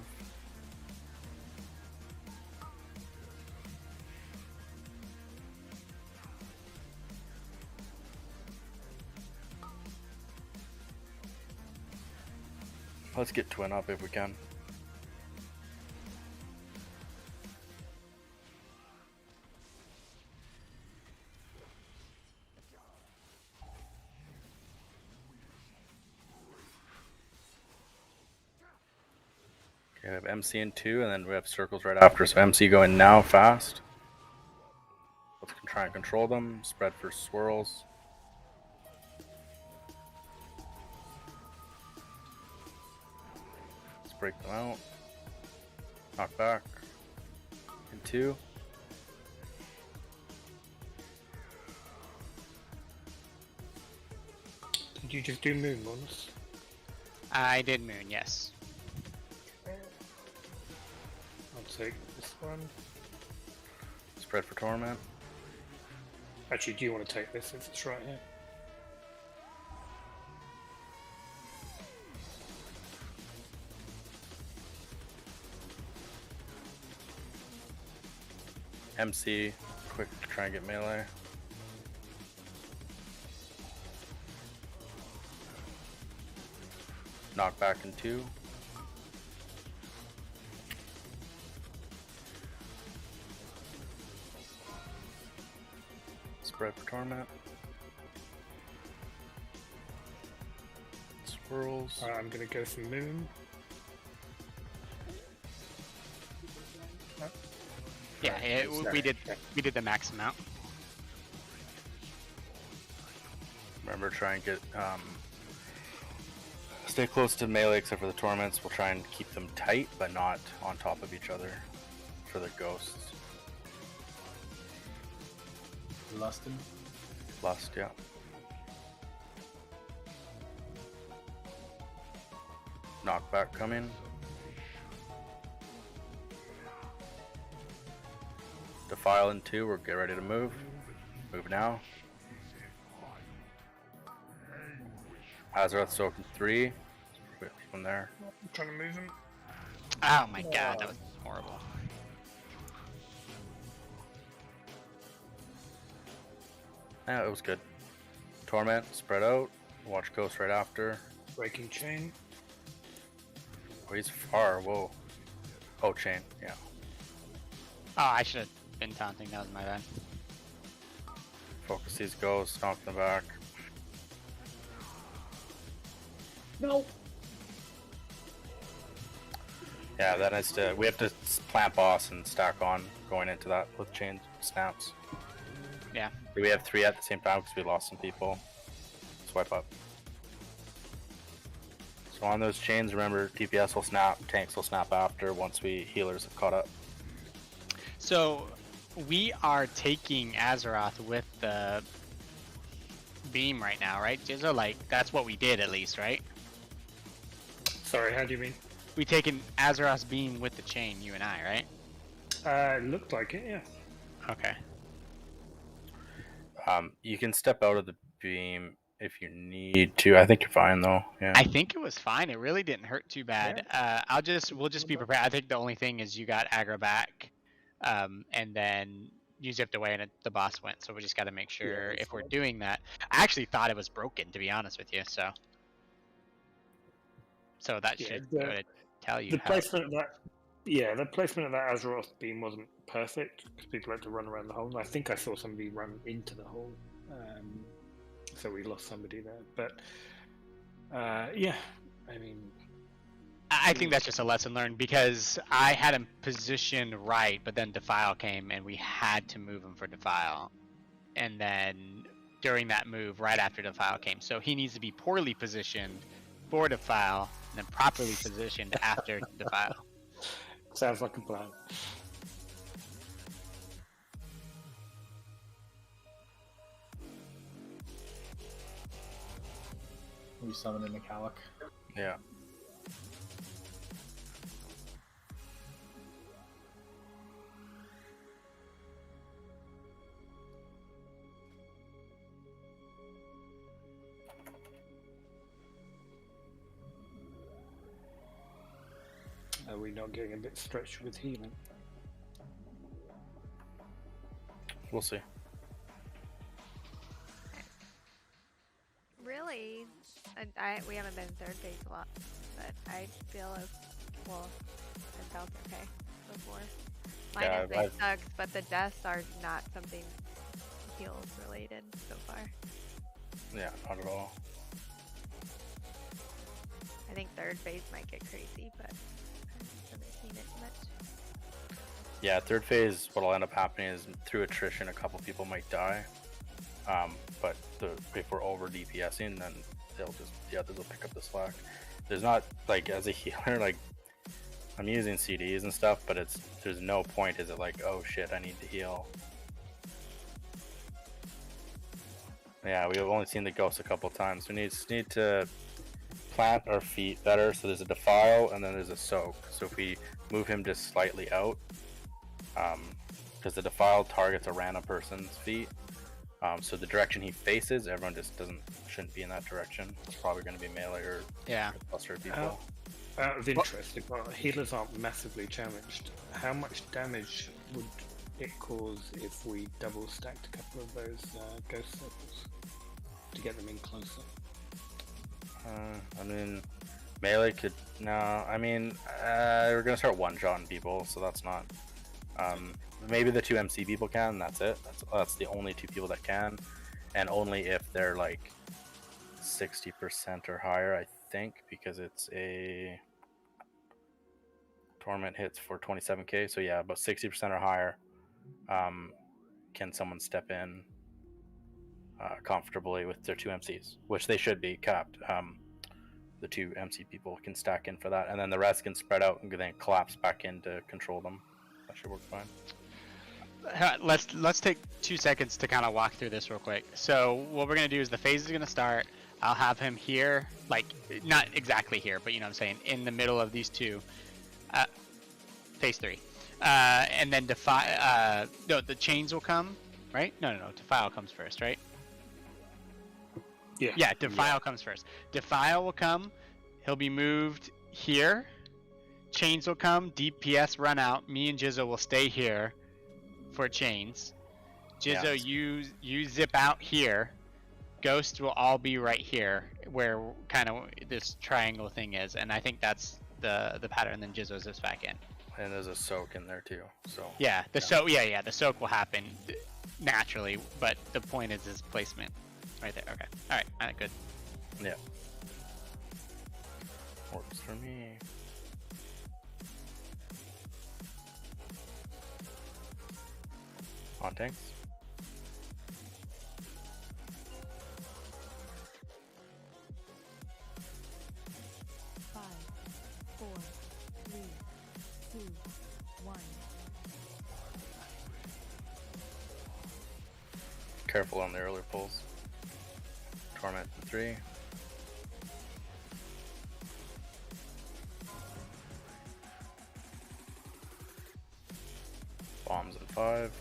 Let's get twin up if we can. Okay, we have MC in 2, and then we have circles right after. So MC going now fast. Let's try and control them. Spread for swirls. Let's break them out. Knock back. In 2. Did you just do moon ones? I did moon, yes. I'll take this one. Spread for torment. Actually, do you want to take this since it's right here? MC, quick to try and get melee. Knock back in 2. Spread for torment. Swirls. I'm gonna go for moon. Yeah, we did the max amount. Remember, try and get stay close to melee except for the torments. We'll try and keep them tight, but not on top of each other for the ghosts. Lustin. Lust, yeah. Knockback coming. Defile in 2, we're get ready to move. Move now. Azeroth soak in 3. Quick from there. I'm trying to move him. Oh my god, that was horrible. Yeah, it was good. Torment, spread out. Watch Ghost right after. Breaking chain. Oh, he's far. Whoa. Oh, chain. Yeah. Oh, I should have been taunting. That was my bad. Focus these ghosts. Stomp them back. No. Yeah, that is to. We have to plant boss and stack on going into that with chain snaps. Yeah. We have 3 at the same time because we lost some people. Swipe up. So on those chains, remember DPS will snap, tanks will snap after once we healers have caught up. So we are taking Azeroth with the beam right now, right? So like that's what we did at least, right? Sorry, how do you mean? We taken Azeroth's beam with the chain, you and I, right? Looked like it, yeah. Okay. You can step out of the beam if you need to. I think you're fine though. Yeah. I think it was fine. It really didn't hurt too bad. We'll just be prepared. I think the only thing is you got aggro back, and then you zipped away and the boss went. So we just got to make sure if we're doing that. I actually thought it was broken, to be honest with you. So that should tell you. The placement of that. Yeah, the placement of that Azeroth beam wasn't perfect because people had to run around the hole. And I think I saw somebody run into the hole, so we lost somebody there. But yeah, I mean, I think that's just a lesson learned because I had him positioned right, but then Defile came and we had to move him for Defile, and then during that move, right after Defile came, so he needs to be poorly positioned for Defile and then properly positioned after Defile. Sounds like a plan. We summon in Metallic. Yeah. Are we not getting a bit stretched with healing? We'll see. Really, we haven't been third phase a lot, but I feel like, well, I felt okay before. Minus Yeah, it sucks, but the deaths are not something heals related so far. Yeah, not at all. I think third phase might get crazy, but I haven't seen it much. Yeah, third phase, what'll end up happening is through attrition, a couple people might die. But if we're over DPSing, then they'll pick up the slack. There's not, like, as a healer, like, I'm using CDs and stuff, but there's no point, is it like, oh shit, I need to heal. Yeah, we've only seen the ghost a couple times. We need to plant our feet better. So there's a defile and then there's a soak. So if we move him just slightly out, because the defile targets a random person's feet. So the direction he faces, everyone just shouldn't be in that direction. It's probably going to be melee or cluster of people. Out of interest, if our healers aren't massively challenged, how much damage would it cause if we double stacked a couple of those ghost circles to get them in closer? I mean, melee could I mean, we're gonna start one-shotting people, so that's not. Maybe the 2 MC people can. That's it. That's the only 2 people that can, and only if they're like 60% or higher, I think, because it's a torment hits for 27k. So yeah, about 60% or higher. Can someone step in comfortably with their 2 MCs, which they should be capped. The 2 MC people can stack in for that, and then the rest can spread out and then collapse back in to control them. That should work fine. Let's take 2 seconds to kind of walk through this real quick. So what we're gonna do is the phase is gonna start. I'll have him here, like not exactly here, but you know what I'm saying, in the middle of these 2. Phase 3, and then no, the chains will come, right? No, defile comes first, right? Yeah, defile comes first. Defile will come. He'll be moved here. Chains will come. DPS run out. Me and Jizzo will stay here for chains. Jizzo, you zip out here. Ghost will all be right here, where kind of this triangle thing is, and I think that's the pattern. Then Jizzo zips back in. And there's a soak in there too. So yeah, the soak will happen naturally, but the point is his placement right there. Okay, all right, good. Yeah, works for me. On tanks. Careful on the earlier pulls. Torment in 3. Bombs in 5.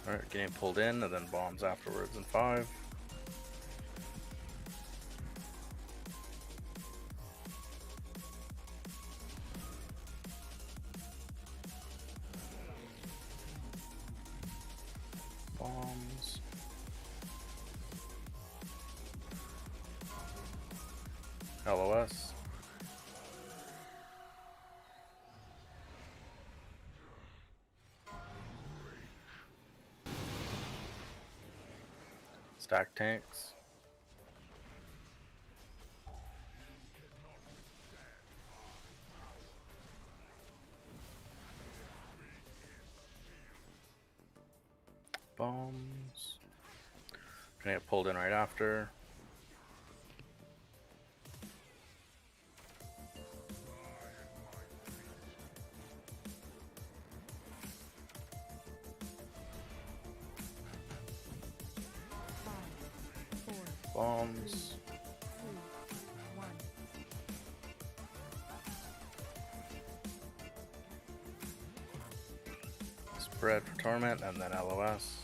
Alright, getting pulled in and then bombs afterwards in 5. Bombs. LOS. Stack tanks. Bombs. Gonna get pulled in right after. Bombs. Spread for torment and then LOS.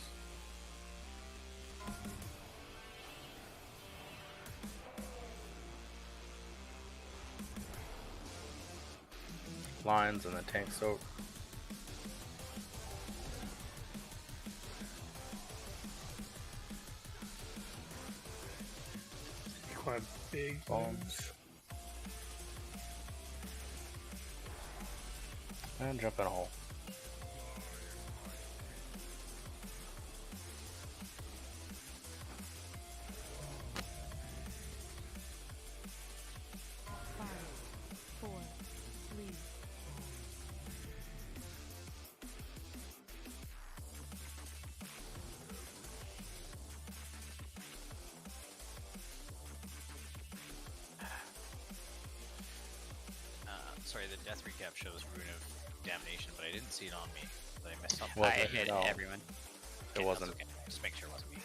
Lines and then tank soak. Quite big bombs. And jump in a hole. Death recap shows Rune of Damnation, but I didn't see it on me. Did I miss something? Was I it? hit No. everyone. It Okay, wasn't. that's okay. Just make sure it wasn't me.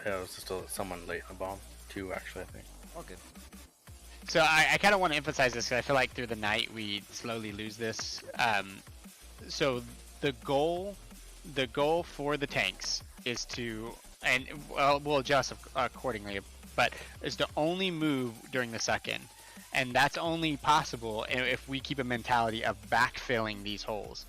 Yeah, it was just someone late in the bomb. 2 actually, I think. All good. So I kind of want to emphasize this because I feel like through the night we slowly lose this. So the goal for the tanks is to, and we'll adjust accordingly, but is to only move during the second, and that's only possible if we keep a mentality of backfilling these holes.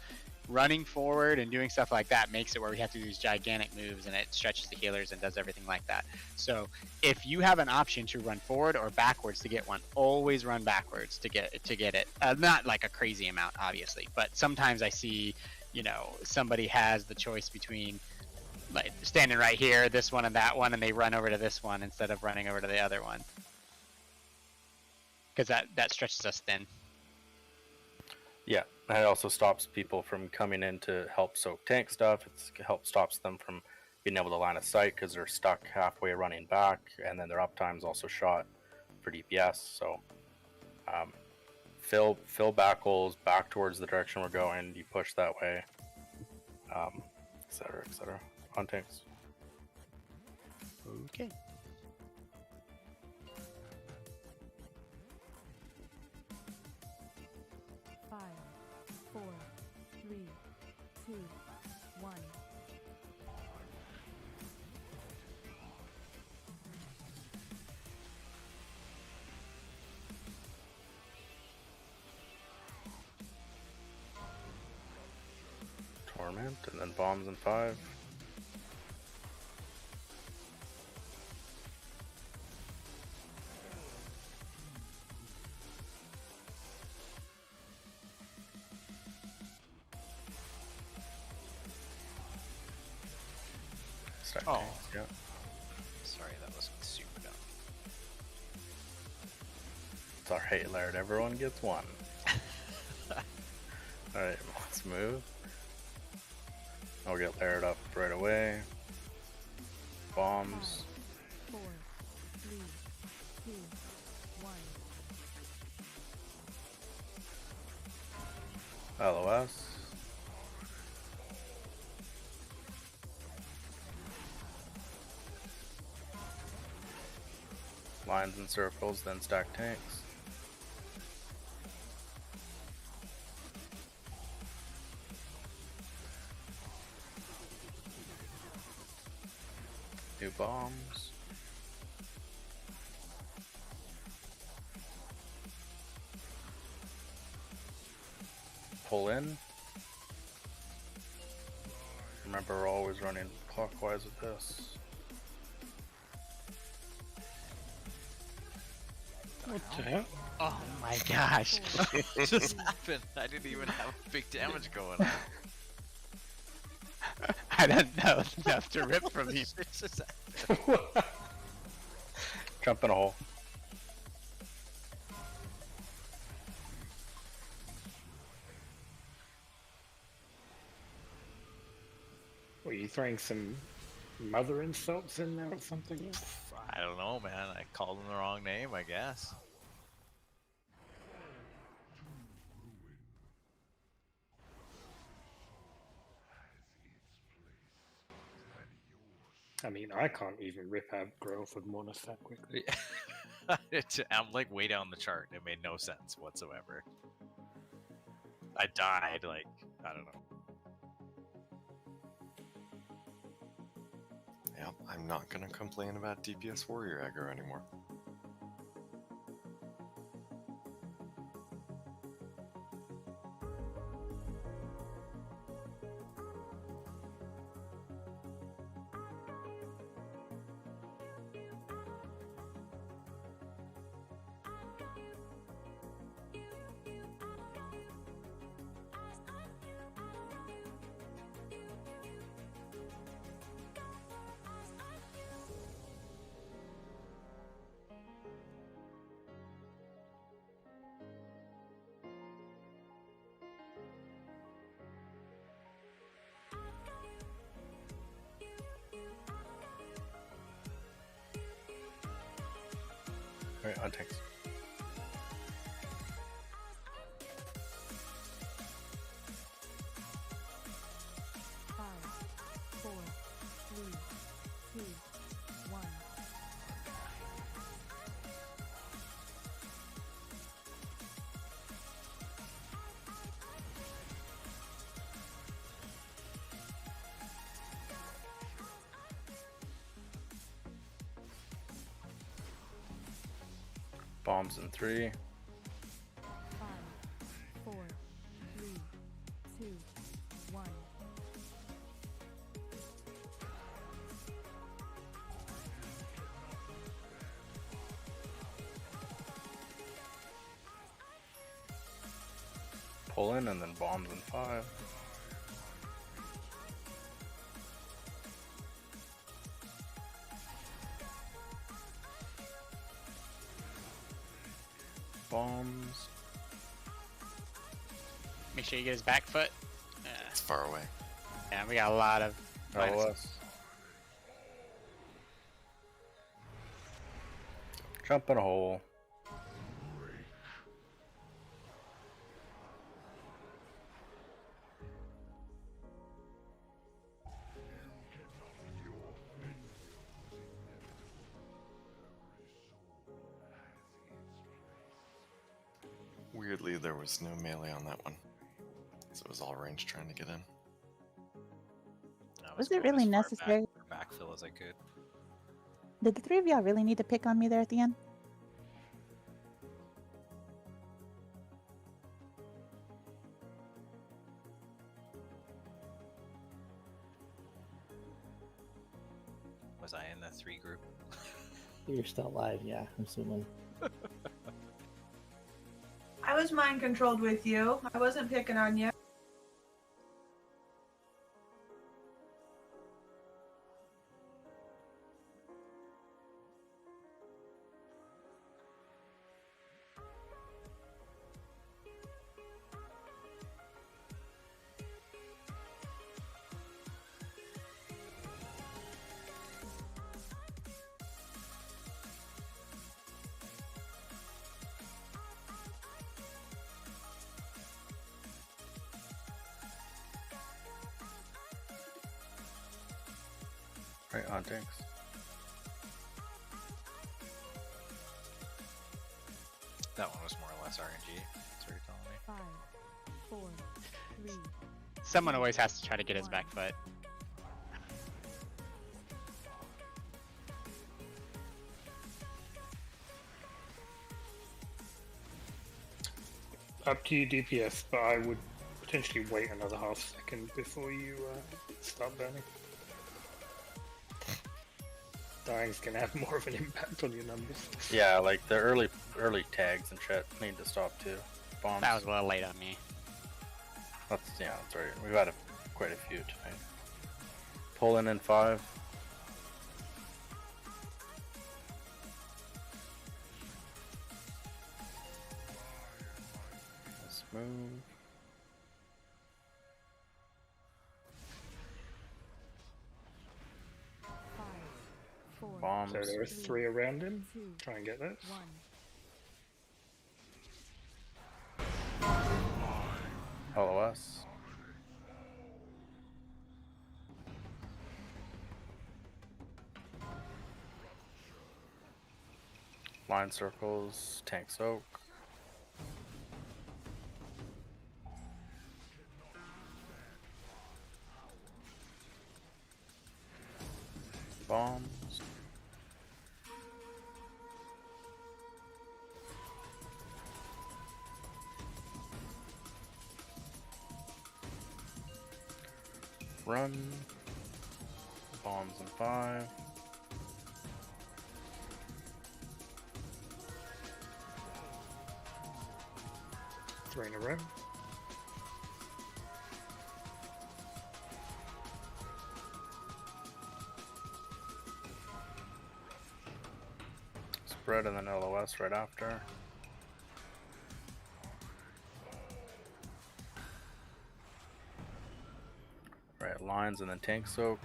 Running forward and doing stuff like that makes it where we have to do these gigantic moves, and it stretches the healers and does everything like that. So if you have an option to run forward or backwards to get one, always run backwards to get it. Not like a crazy amount, obviously, but sometimes I see, somebody has the choice between like standing right here, this one and that one, and they run over to this one instead of running over to the other one, because that stretches us thin. Yeah, and it also stops people from coming in to help soak tank stuff. It stops them from being able to line of sight because they're stuck halfway running back, and then their uptime's also shot for DPS. So fill back holes back towards the direction we're going. You push that way, etc., etc. On tanks. Okay. Five, 4, 3, 2, 1. Torment, and then bombs in 5. Oh. Tanks, yeah. Sorry, that was super dumb. It's alright, Laird. Everyone gets one. Alright, let's move. I'll get Laird up right away. Bombs. 4, 3, 2, 1. LOS. Lines and circles, then stack tanks. New bombs. Pull in. Remember, we're always running clockwise with this. What the hell? Oh my gosh. What just happened? I didn't even have big damage going on. I don't know enough to rip from you. What just happened? Jump in a hole. Were you throwing some mother insults in there or something? I don't know, man. I called him the wrong name, I guess. I mean, I can't even rip out growth of Monas that quickly. I'm like way down the chart. It made no sense whatsoever. I died, like, I don't know. Yep, I'm not gonna complain about DPS warrior aggro anymore. Alright, on tanks. Bombs in 3. 5, 4, 3, 2, 1. Pull in and then bombs in 5. Bombs. Make sure you get his back foot. It's far away. Yeah, we got a lot of. LOS. Jump in a hole. Weirdly, there was no melee on that one. So it was all range trying to get in. Was it really necessary? Backfill as I could. Did the three of y'all really need to pick on me there at the end? Was I in the 3 group? You're still alive, yeah, I'm assuming. I was mind controlled with you. I wasn't picking on you. Right on tanks. That one was more or less RNG. That's what you're telling me. 5, 4, 3. Someone always has to try to get his back foot. Up to you, DPS, but I would potentially wait another half second before you start burning. Dying's gonna have more of an impact on your numbers. Yeah, like the early tags and shit need to stop too. Bombs. That was a little late on me. That's right. We've had quite a few tonight. Pull in 5. Let's move. 5, 4. Bombs. So there are 3 around him. Try and get that. 1. LOS. Line circles, tank soak. Bombs. Run. Bombs in 5. Three in a row. Spread and then LOS right after. Right, lines and then tank soak.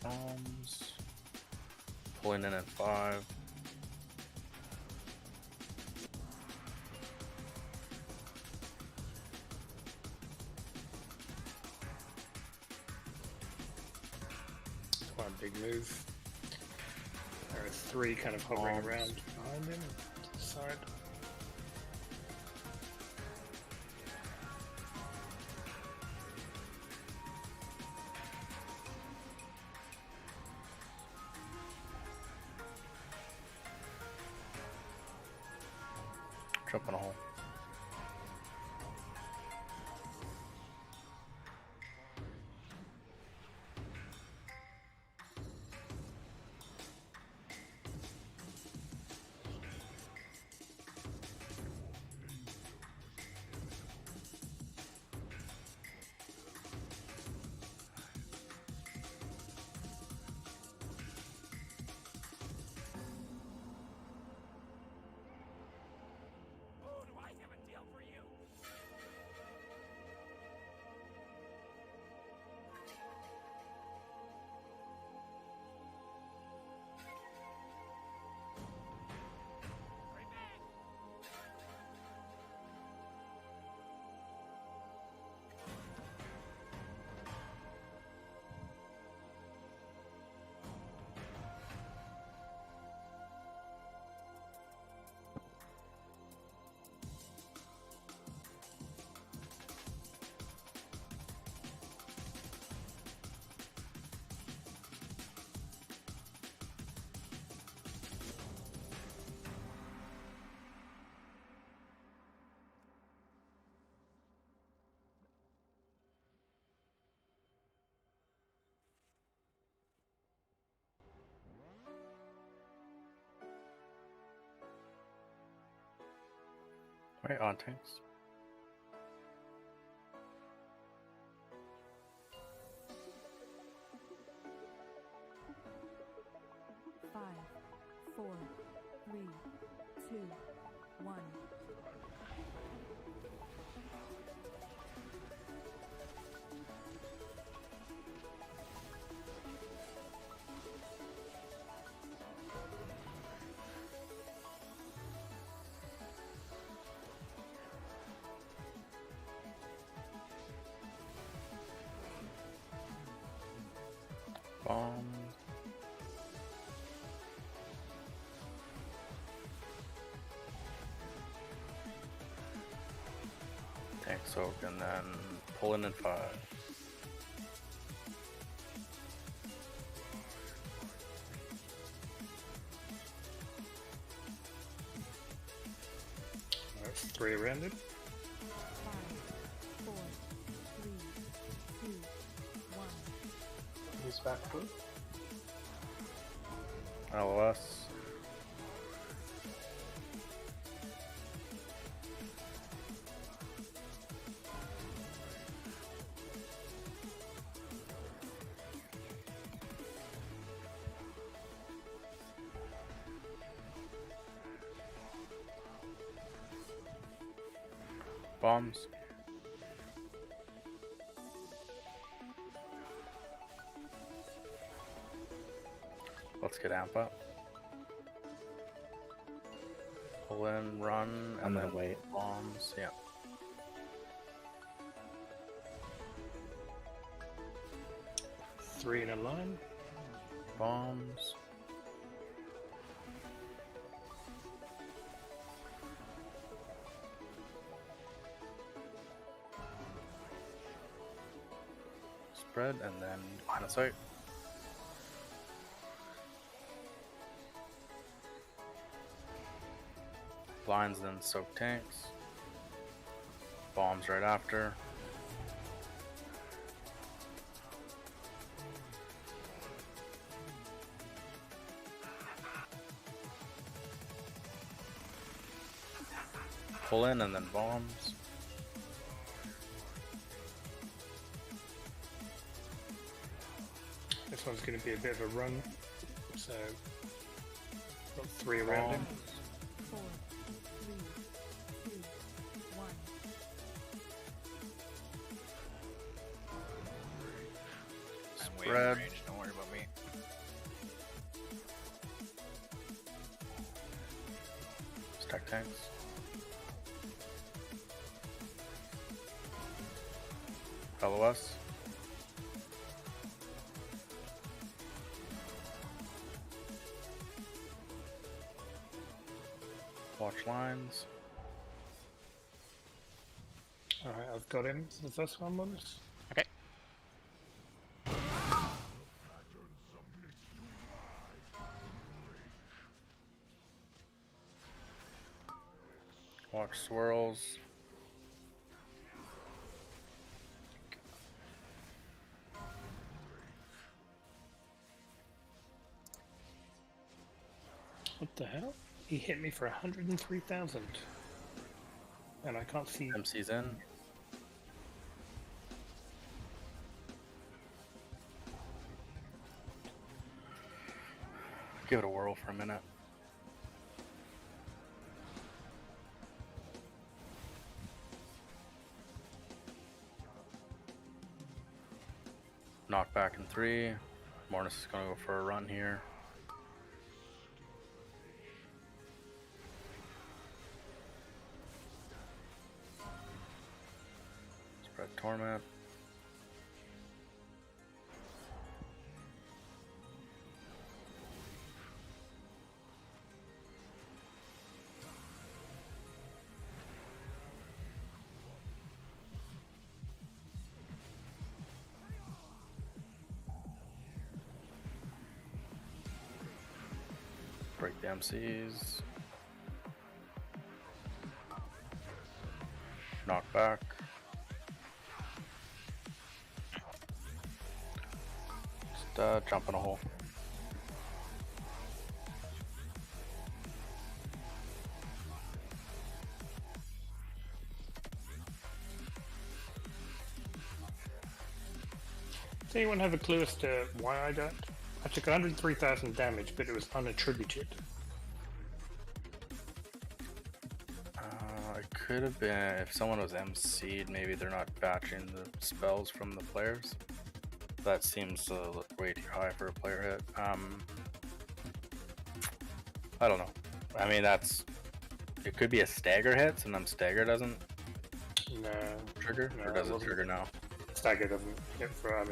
Bombs. Pulling in at 5. Quite a big move. There are 3 kind of hovering Bombs. around behind him, to the side. Jump in a hole. Right on tanks. Five, four, three, two, one. Bomb. Tank soak and then pull in 5. Alright, 3 rounded. 5, 4, 3, 2, 1. Who's back foot? LOS. Bombs. Let's get amp up. Pull in, run, and then wait. Bombs. Yeah. Three in a line. Bombs. Spread and then line of sight. Blinds, then soak tanks. Bombs right after. Pull in and then bombs. This one's going to be a bit of a run, so got 3 around him. 4, 3, 2, 1. I'm way in Spread. range, don't worry about me. Stack tanks. LOS. Watch lines. Alright, I've got him. The first one, bonus. Okay. Watch swirls. What the hell? He hit me for 103,000. And I can't see. MC's in. Give it a whirl for a minute. Knock back in 3. Mornis is going to go for a run here. Spread Torment. Break the MCs. Knock back. Just jump in a hole. Does anyone have a clue as to why I don't? I took 103,000 damage, but it was unattributed. It could have been if someone was MC'd, maybe they're not batching the spells from the players. That seems way too high for a player hit. I don't know. I mean, it could be a stagger hit. Sometimes stagger doesn't trigger, or does it trigger now? Stagger doesn't hit for,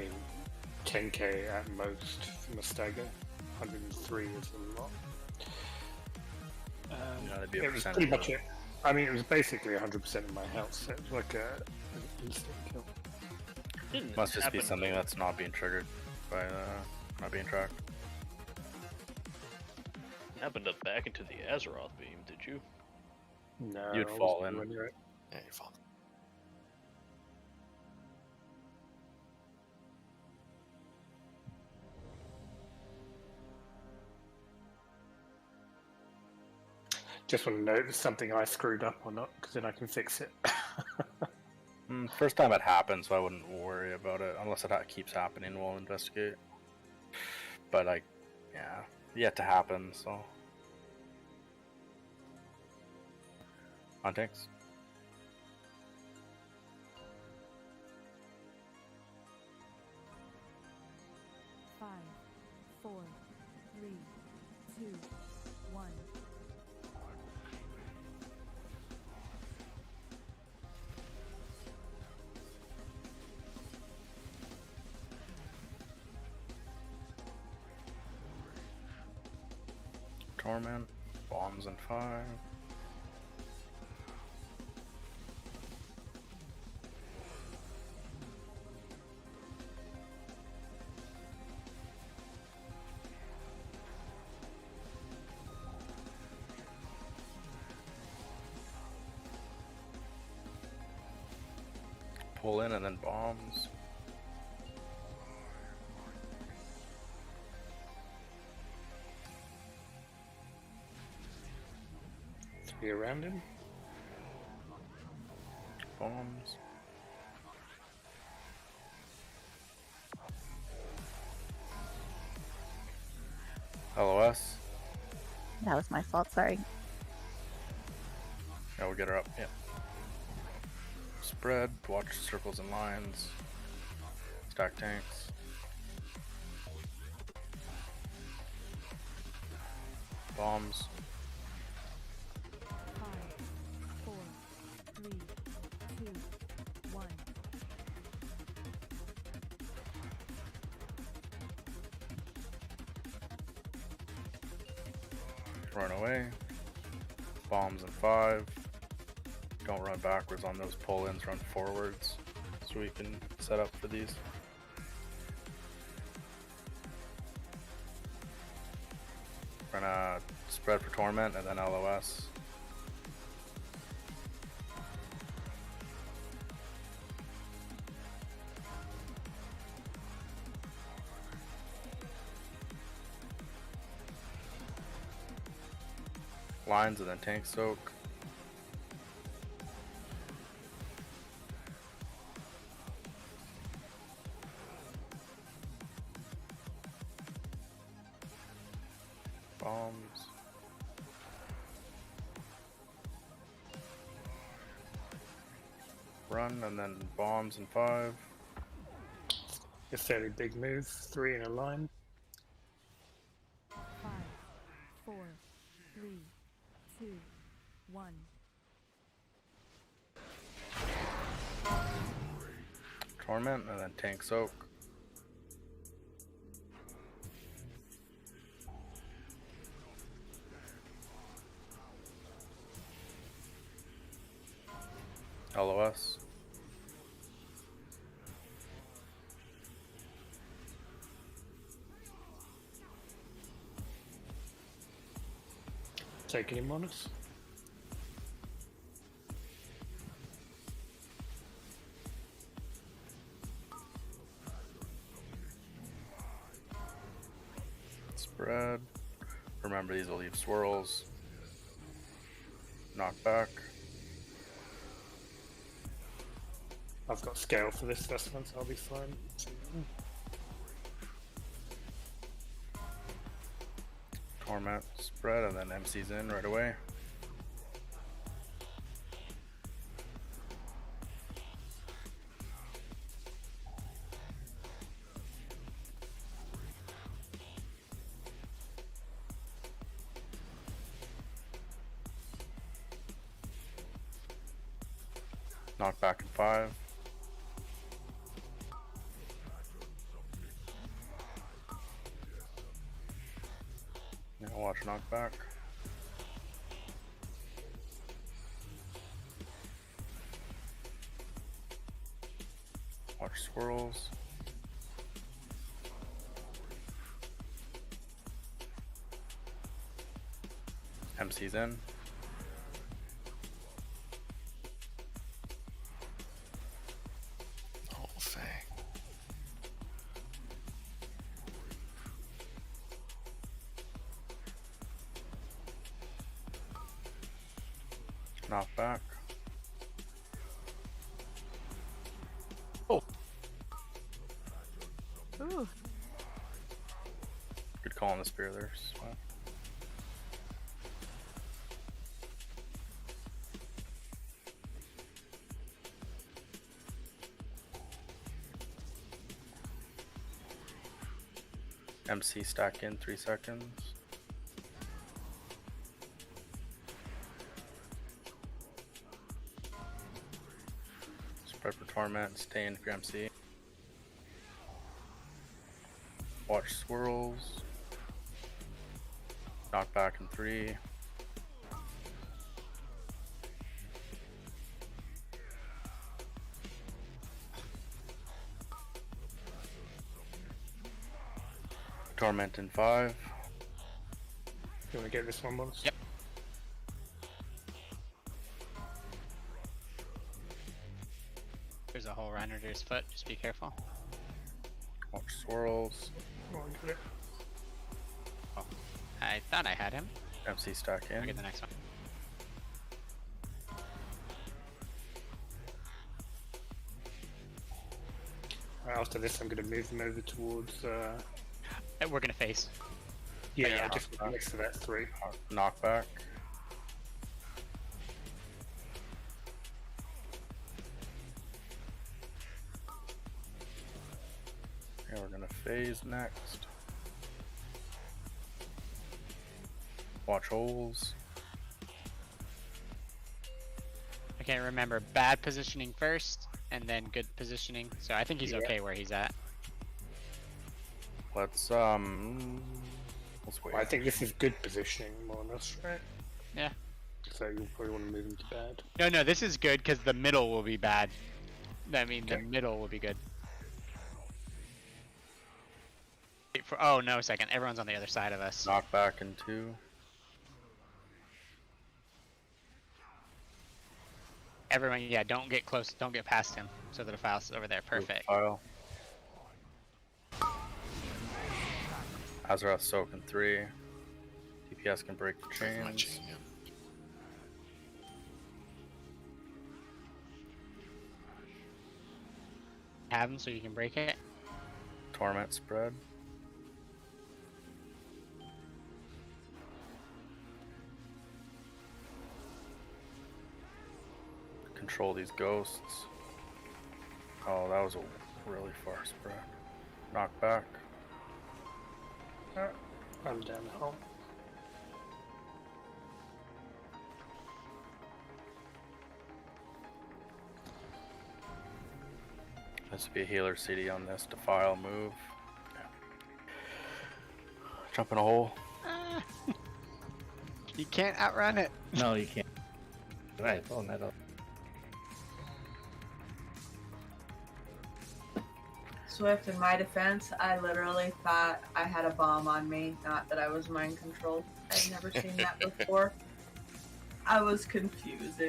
10k at most from a stagger. 103 is a lot. That'd be a It was percentage. pretty much it. It was basically 100% of my health, so it was like an instant kill. Must just be something that's not being triggered by not being tracked. Happened to back into the Azeroth beam, did you? No, You'd I fall wasn't in. near it. Yeah, you fall. Just want to know if it's something I screwed up or not, because then I can fix it. First time it happened, so I wouldn't worry about it. Unless it keeps happening, we'll investigate. But, yeah, yet to happen, so. On tanks. Five, 4, 3, 2, 1. Torment. Bombs in 5. Pull in and then bombs. Be around him. Bombs. LOS. That was my fault, sorry. Yeah, we'll get her up. Yeah. Spread. Watch circles and lines. Stack tanks. Bombs. 5, 4, 3, 2, 1. Run away. Bombs in 5. Don't run backwards on those pull-ins, run forwards so we can set up for these. We're gonna spread for Torment and then LOS. Lines and then tank soak. Bombs. Run and then bombs in 5. A fairly big move. 3 in a line. 5, 4, 3, 2, 1. Torment and then tank soak. LOS. Take any bonus. Spread. Remember, these will leave swirls. Knock back. I've got scale for this one, so I'll be fine. Torment, spread, and then MC's in right away. Knock back in 5. Now watch knockback. Watch swirls. MC's in. Oh, Fang. Knock back. Oh. Ooh. Good call on the spear there. Swat. MC stack in 3 seconds. Spread for torment, stay in for MC. Watch swirls. Knock back in 3. Torment in 5. You want to get this one, bonus? Yep. There's a hole right under his foot. Just be careful. Watch swirls. Oh, I get it. Oh, I thought I had him. MC stack I'll in. get the next one. After this, I'm going to move them over towards. We're gonna face. Yeah, yeah, just next to that 3. Knock back. Okay, we're gonna phase next. Watch holes. Okay, remember bad positioning first, and then good positioning. So I think he's Yeah. okay where he's at. Let's wait. I think this is good positioning, more or less, right? Yeah. So you'll probably want to move them to bad. No, this is good because the middle will be bad. I mean, the middle will be good. Wait for, oh no, a second. Everyone's on the other side of us. Knock back in 2. Everyone, yeah, don't get close. Don't get past him. So that the file's over there. Perfect. File. Azeroth soak in 3. DPS can break the Break my chains. chain, yeah. have them so you can break it. Torment spread. Control these ghosts. Oh, that was a really far spread. Knock back. I'm down home. This would be a healer CD on this. Defile move. Jump in a hole. You can't outrun it. No, you can't. Right, pulling that up. Swift, in my defense, I literally thought I had a bomb on me, not that I was mind controlled. I'd never seen that before. I was confused.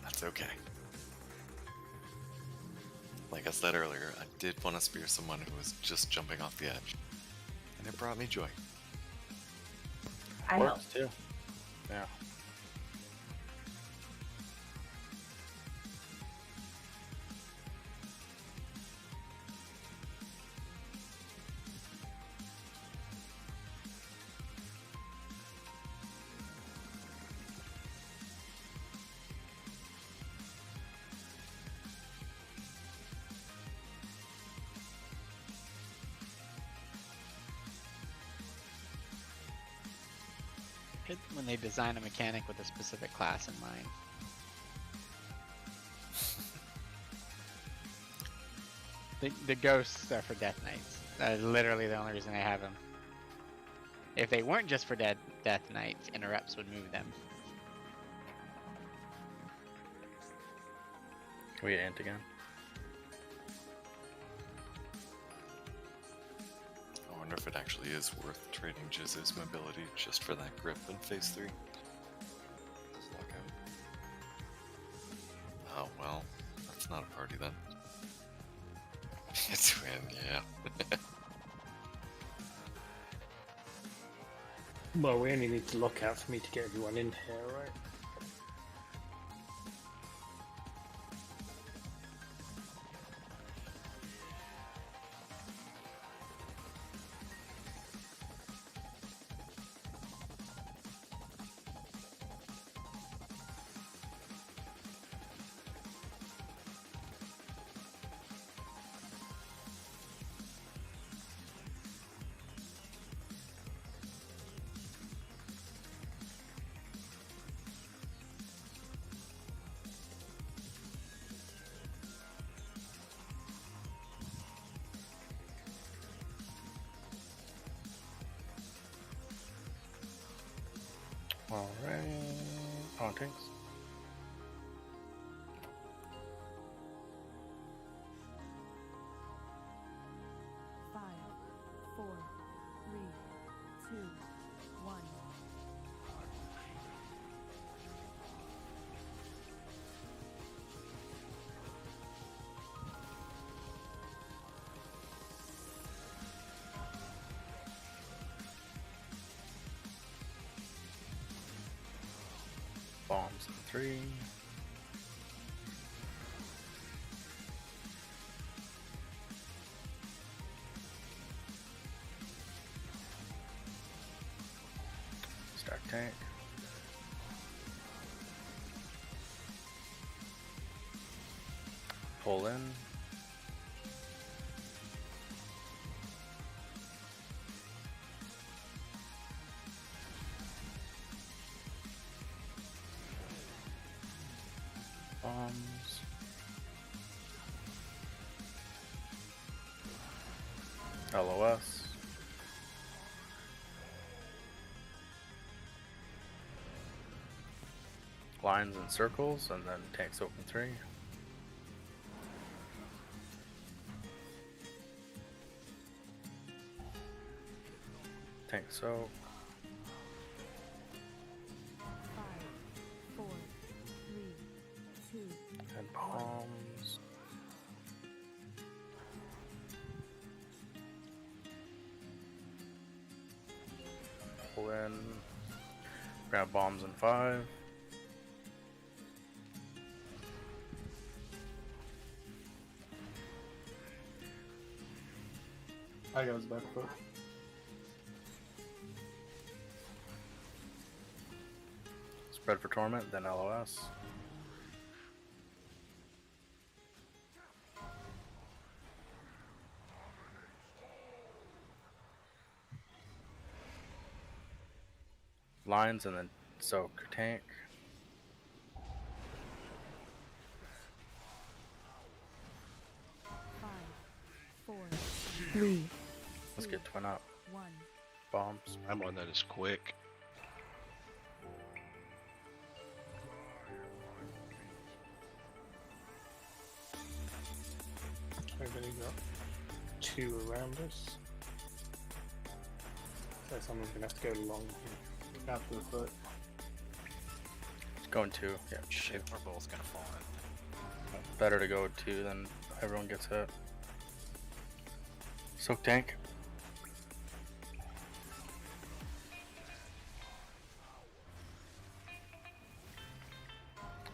That's okay. Like I said earlier, I did want to spear someone who was just jumping off the edge. And it brought me joy. I Works too. Yeah. Good when they design a mechanic with a specific class in mind. The ghosts are for Death Knights. That is literally the only reason they have them. If they weren't just for Death Knights, interrupts would move them. Can we ant again? I wonder if it actually is worth trading Jizz's mobility just for that grip in phase 3. Lock out. Oh well, that's not a party then. It's win, yeah. Well, we only need to look out for me to get everyone in here, right? Alright. On tanks. Five, four, three, two, one. Bombs in 3. Stack tank. Pull in. Bombs. LOS. Lines and circles, and then tanks open 3. Tank soak. 5, 4, 3, 2, And bombs. Pull in. Grab bombs in 5. I goes back foot. Spread for Torment, then LOS. Lines and then soak tank. Five, four, three. Let's get twin up. One. Bombs. I'm one that is quick. I've only got 2 around us. So someone's gonna have to go long here. After the foot. Going 2. Yeah. Shit, we're both gonna fall in. Better to go 2 than everyone gets hit. Soak tank.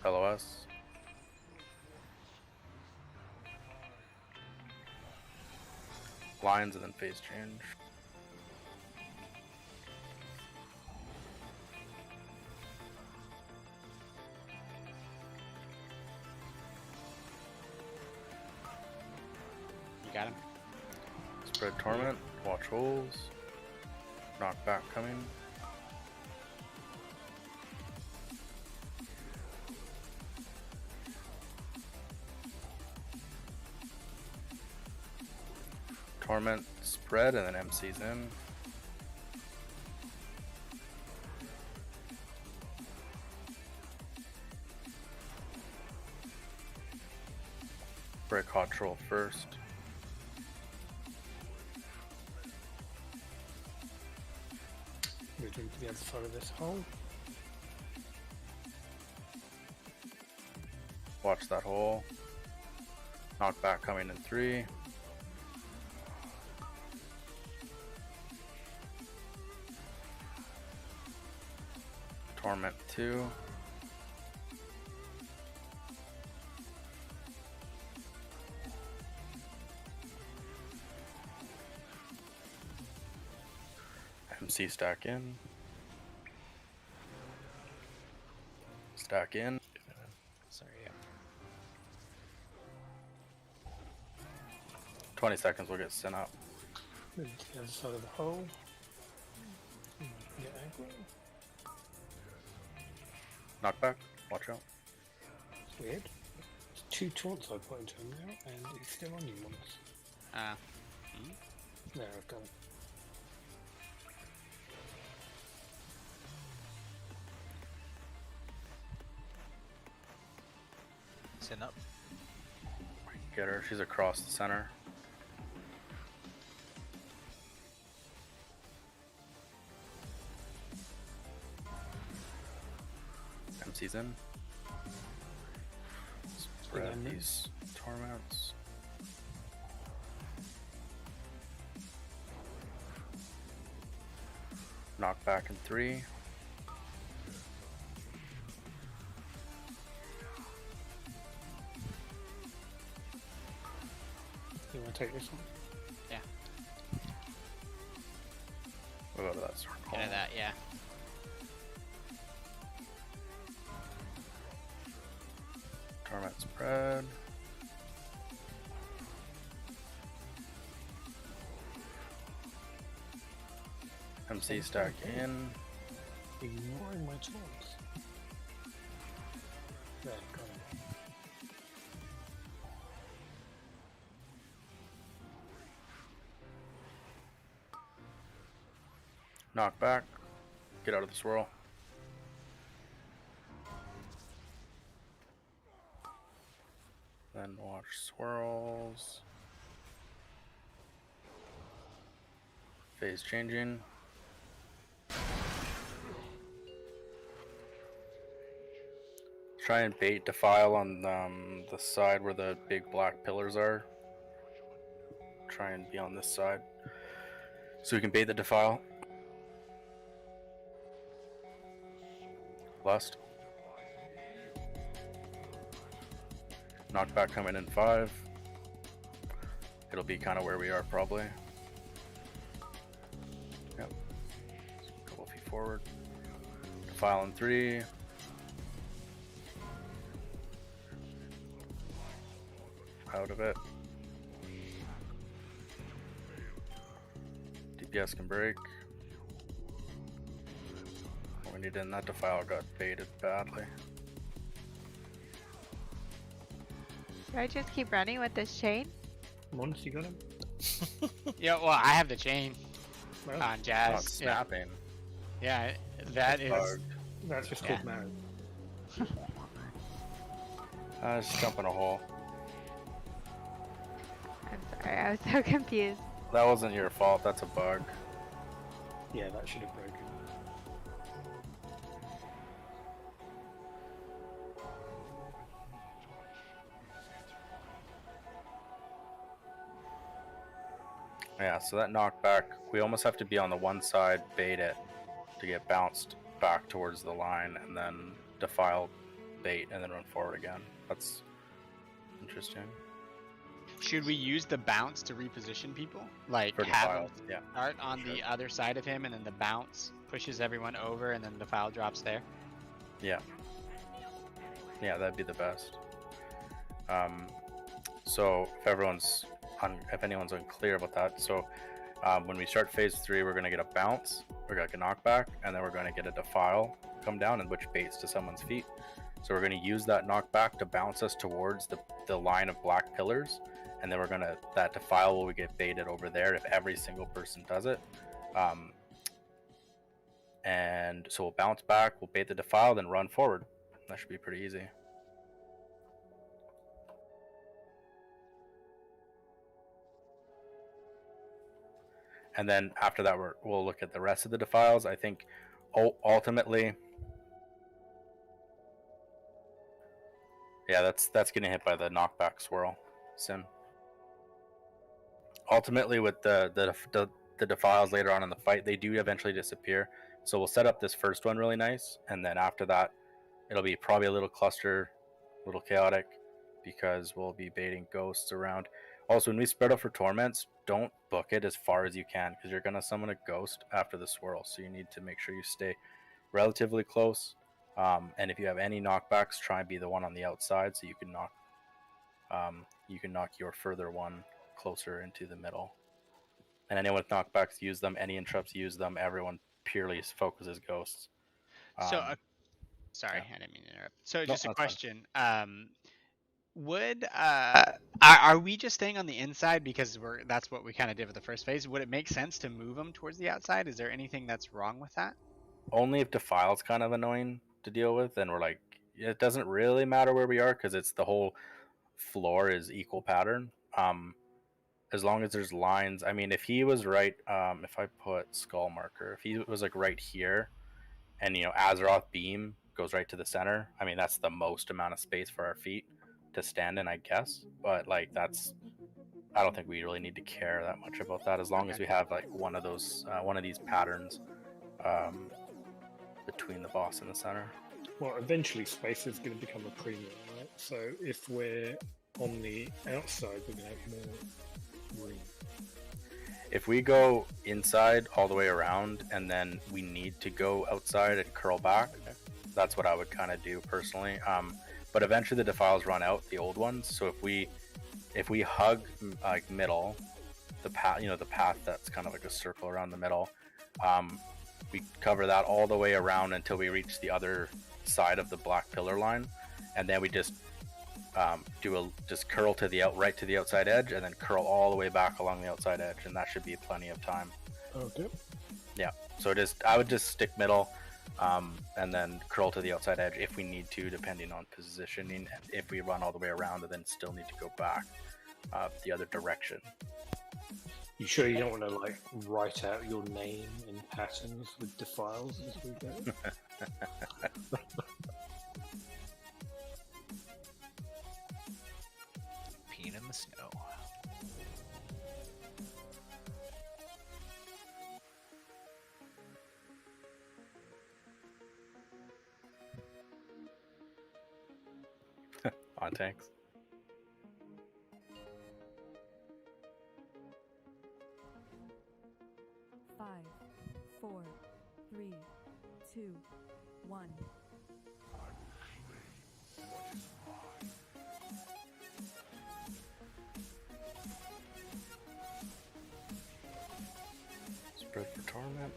LOS. Lines and then phase change. You got him. Spread torment. Watch holes. Knockback coming. Torment spread and then MC's in. Break hot troll first. Moved into the other side of this hole. Watch that hole. Knockback coming in 3. Torment 2. MC stack in. Stack in. Sorry. 20 seconds we'll get sent up. Move to the other side of the hole. Get aggro. Knockback. Watch out. It's weird. It's 2 taunts I put into him now, and he's still on you once. There, I've got it. Sit up. Get her. She's across the center. MC's in. Spread these torments. Knockback in 3. You want to take this one? Yeah. We'll go to that circle. Into that, yeah. Torment spread. MC stack in. Ignoring my taunts. There, got it. Knockback. Get out of the swirl. Then watch swirls. Phase changing. Try and bait defile on the side where the big black pillars are. Try and be on this side. So we can bait the defile. Lust. Knockback coming in 5. It'll be kind of where we are probably. Yep. Couple feet forward. Defile in 3. Out of it. DPS can break. What we need in that defile got baited badly. Do I just keep running with this chain? Once you got him. Yeah, well, I have the chain Well, on Jazz. Not snapping. Yeah, that is. That's just Yeah. called marriage. Just jump in a hole. I'm sorry, I was so confused. That wasn't your fault, that's a bug. Yeah, that should have broken. Yeah, so that knockback, we almost have to be on the one side, bait it to get bounced back towards the line, and then defile, bait, and then run forward again. That's interesting. Should we use the bounce to reposition people? Like For have defiles, him yeah. start on the other side of him, and then the bounce pushes everyone over, and then the file drops there. Yeah. Yeah, that'd be the best. So if anyone's unclear about that, so when we start phase 3, we're gonna get a bounce, we're gonna get a knockback, and then we're gonna get a defile come down, and which baits to someone's feet. So we're gonna use that knockback to bounce us towards the line of black pillars, and then that defile will get baited over there if every single person does it. And so we'll bounce back, we'll bait the defile, then run forward. That should be pretty easy. And then after that, we'll look at the rest of the defiles. I think ultimately, yeah, that's getting hit by the knockback swirl, Sim. Ultimately, with the defiles later on in the fight, they do eventually disappear. So we'll set up this first one really nice, and then after that, it'll be probably a little cluster, a little chaotic, because we'll be baiting ghosts around. Also, when we spread out for torments, don't book it as far as you can, because you're going to summon a ghost after the swirl, so you need to make sure you stay relatively close. And if you have any knockbacks, try and be the one on the outside, so you can knock your further one closer into the middle. And anyone with knockbacks, use them. Any interrupts, use them. Everyone purely focuses ghosts. So, sorry, I didn't mean to interrupt. So, No, just a that's fine. question. Are we just staying on the inside because that's what we kind of did with the first phase? Would it make sense to move them towards the outside? Is there anything that's wrong with that? Only if defile's kind of annoying to deal with, and we're like, it doesn't really matter where we are because it's the whole floor is equal pattern. As long as there's lines. I mean, if he was right, if I put skull marker, if he was like right here, and Azeroth beam goes right to the center. I mean, that's the most amount of space for our feet to stand in, I guess. But like I don't think we really need to care that much about that as long as we have like one of these patterns between the boss and the center. Well, eventually space is going to become a premium, right? So if we're on the outside, we're going to have more room. If we go inside all the way around and then we need to go outside and curl back, that's what I would kind of do personally. But eventually the defiles run out, the old ones. So if we hug like middle, the path that's kind of like a circle around the middle, we cover that all the way around until we reach the other side of the black pillar line, and then we just just curl to right to the outside edge, and then curl all the way back along the outside edge, and that should be plenty of time. Okay. Yeah. So I would just stick middle, and then curl to the outside edge if we need to, depending on positioning. And if we run all the way around, and then still need to go back the other direction. You sure you don't want to like write out your name in patterns with defiles as we go? Peeing in the snow. On tanks. 4, 3, 2, 1. Spread for torment.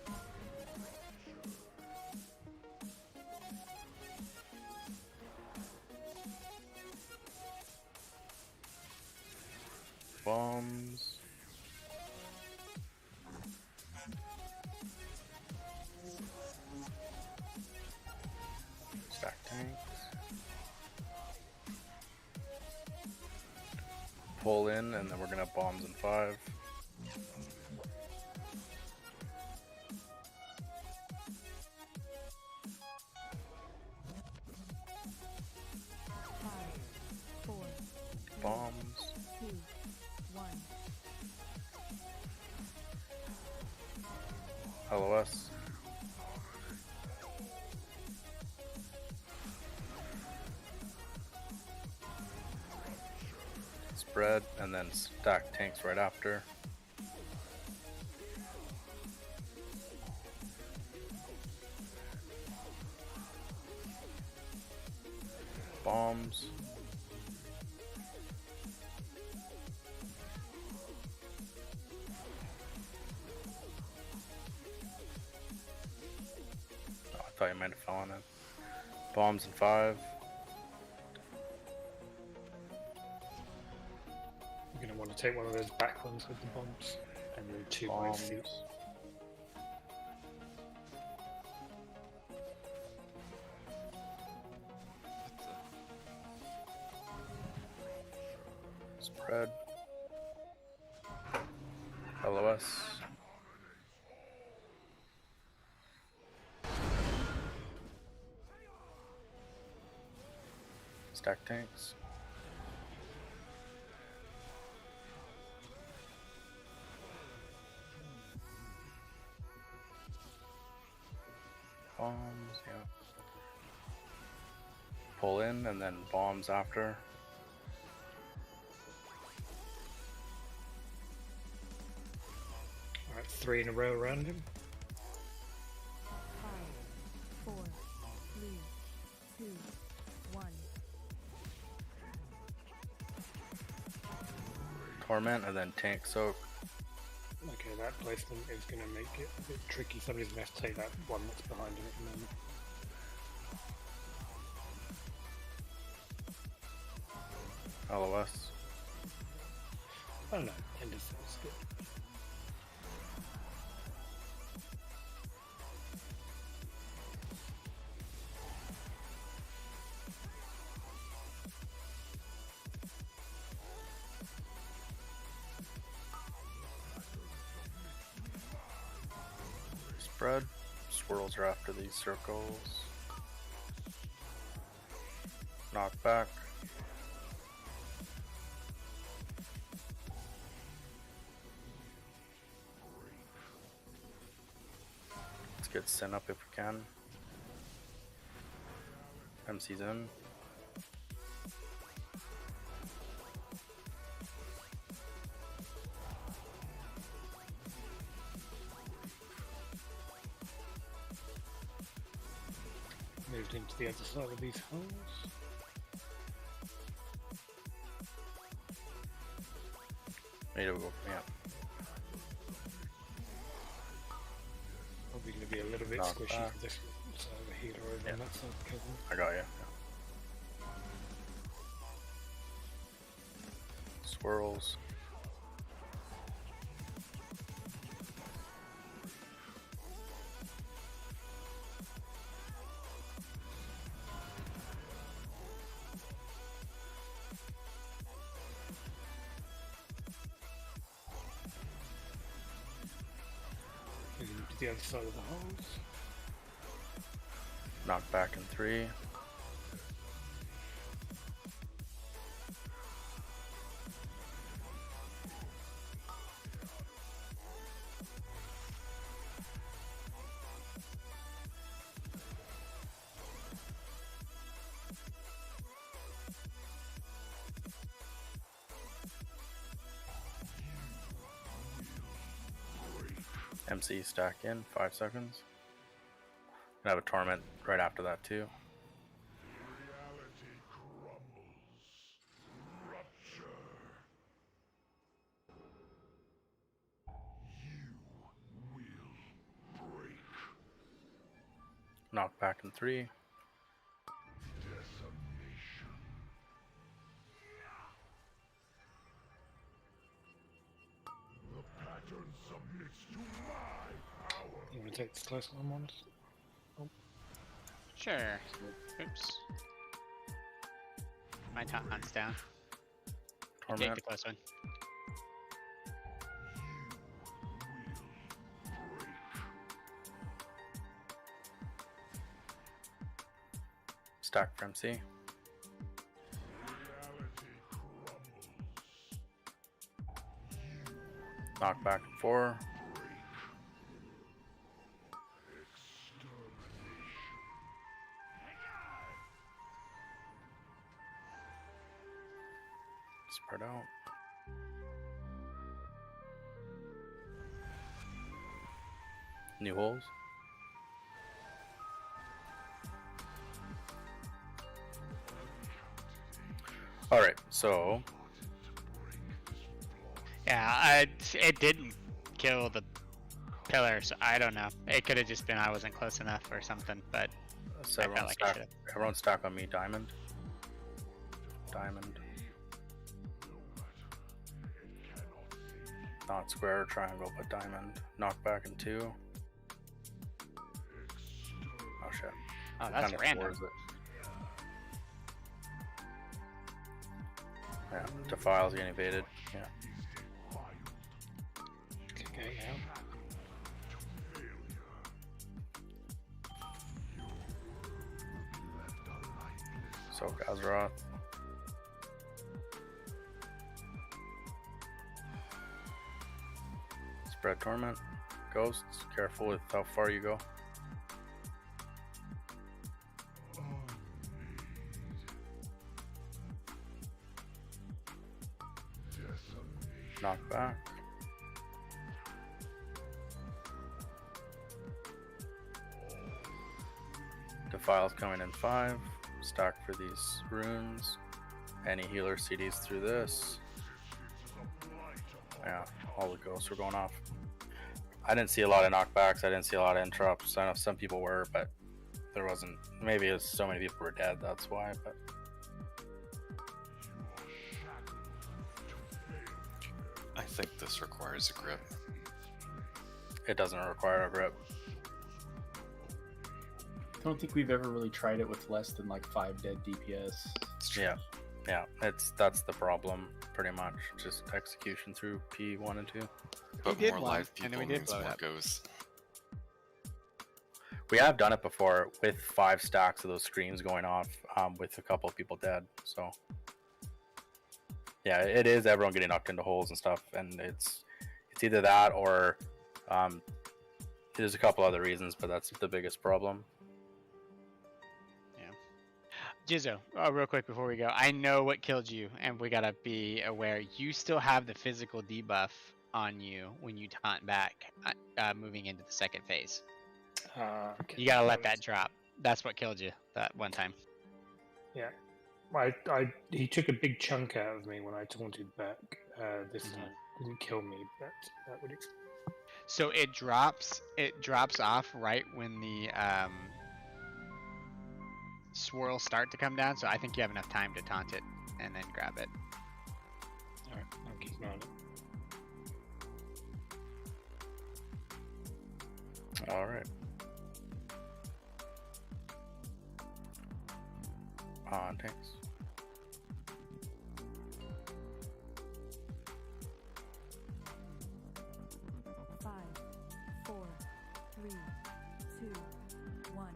Bombs. Stack tanks. Pull in, and then we're gonna have bombs in 5. Bombs. 2, 1. LOS. Spread, and then stack tanks right after. Bombs. Oh, I thought you might have fallen in. Bombs in 5. You're going to want to take one of those back ones with the bombs, and then 2 Bombs. ice seals. Spread. LOS. Stack tanks. Bombs, yeah. Pull in, and then bombs after. Alright, 3 in a row around him. 5, 4, 3, 2, 1. Torment, and then tank soak. Okay, that placement is going to make it a bit tricky. Somebody's going to have to take that one that's behind him at the moment. LOS. Oh no, end of phase, good. Spread. Swirls are after these circles. Knock back. Let's get sent up if we can. MC's in. Moved into the other side of these holes. There we go. Yeah. Probably going to be a little bit Knock squishy back. for this side of the healer over on that side of the cover. I got you. Swirls. Moving to the other side of the holes. Knock back in 3. MC stack in 5 seconds. I have a torment right after that too. Knock back in 3. You want to take this close one, ones? Oh. Sure. Oops. My taunt's down. You take the close one. Stack for MC. Knock back in 4. Spread out. New holes. All right, so yeah, it didn't kill the pillar, so I don't know. It could have just been I wasn't close enough or something, but so I felt like I should have. everyone stack on me. Diamond. Diamond. Not square, triangle, but diamond. Knock back in 2. Oh shit. Oh, that's Kinda random. floors it. Yeah, Defile's getting evaded. Yeah. Okay, yeah. Soak Azeroth. Spread Torment. Ghosts. Careful with how far you go. Knock back. Defile's coming in 5. Stack for these runes. Any healer CDs through this. Yeah, all the ghosts were going off. I didn't see a lot of knockbacks. I didn't see a lot of interrupts. I know some people were, but there wasn't. Maybe it's so many people were dead. That's why. But I think this requires a grip. it doesn't require a grip. I don't think we've ever really tried it with less than like 5 dead DPS. Yeah, that's the problem pretty much. Just execution through P1 and 2. But did more one, live and people we did means blow it more up. goes. We have done it before with 5 stacks of those screens going off, with a couple of people dead. So yeah, it is everyone getting knocked into holes and stuff, and it's either that or there's a couple other reasons, but that's the biggest problem. Jizzo, real quick before we go, I know what killed you, and we gotta be aware. You still have the physical debuff on you when you taunt back, moving into the second phase. Okay. You gotta let that drop. That's what killed you that one time. Yeah. He took a big chunk out of me when I taunted back. This time didn't kill me, but that would explain. So it drops off right when the swirls start to come down. So I think you have enough time to taunt it and then grab it. Alright, I'll keep an eye on it. Alright. On tanks. Five, 4, 3, 2, 1.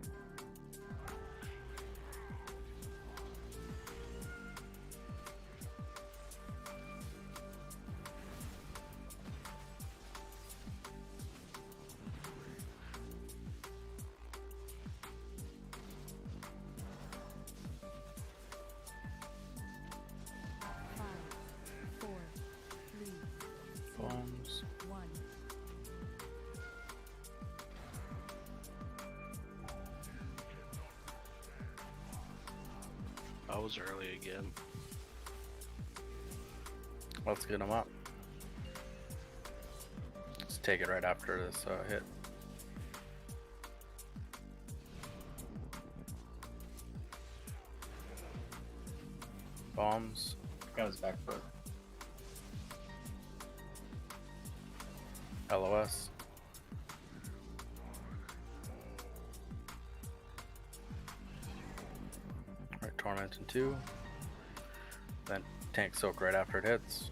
Bombs. 1. was early again. Let's get him up. Let's take it right after this hit. Bombs. Got his back foot. LOS. Right, Torment in 2. Then Tank Soak right after it hits.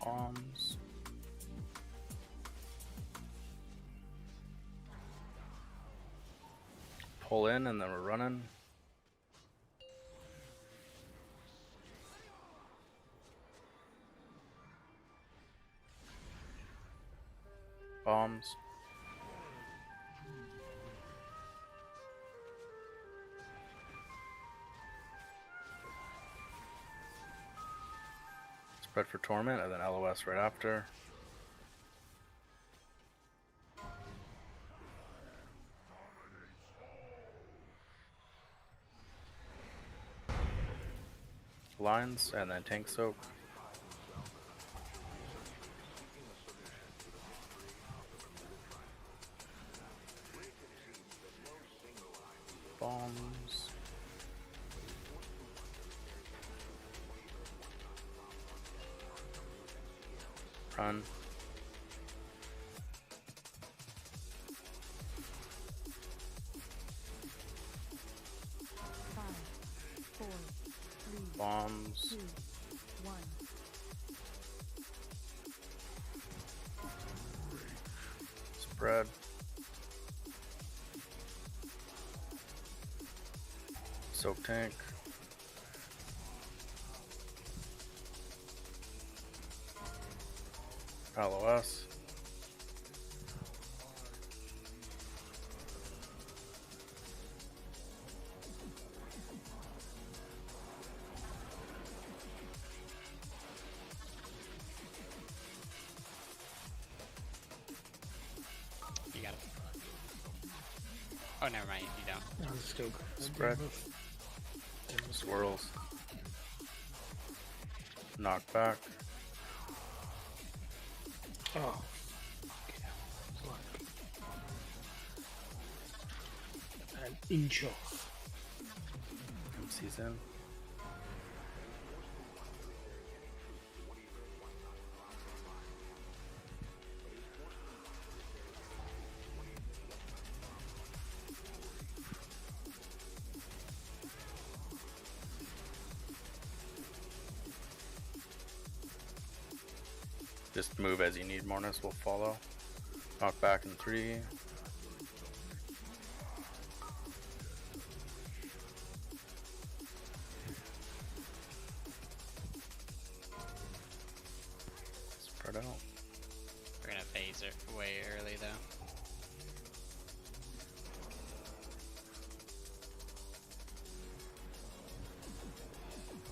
Bombs. Pull in and then we're running. Bombs. Spread for Torment and then LOS right after. Lines and then Tank Soak. Bombs. Run. Bombs. 2, 1. Spread. Soak Tank. LOS. You got it. Oh, never mind. You don't. I'm still Spread. Swirls. Knock back. Oh. An inch off. MC's in. Just move as you need. Mornis will follow. Knock back in 3. Spread out. We're gonna phase it way early though.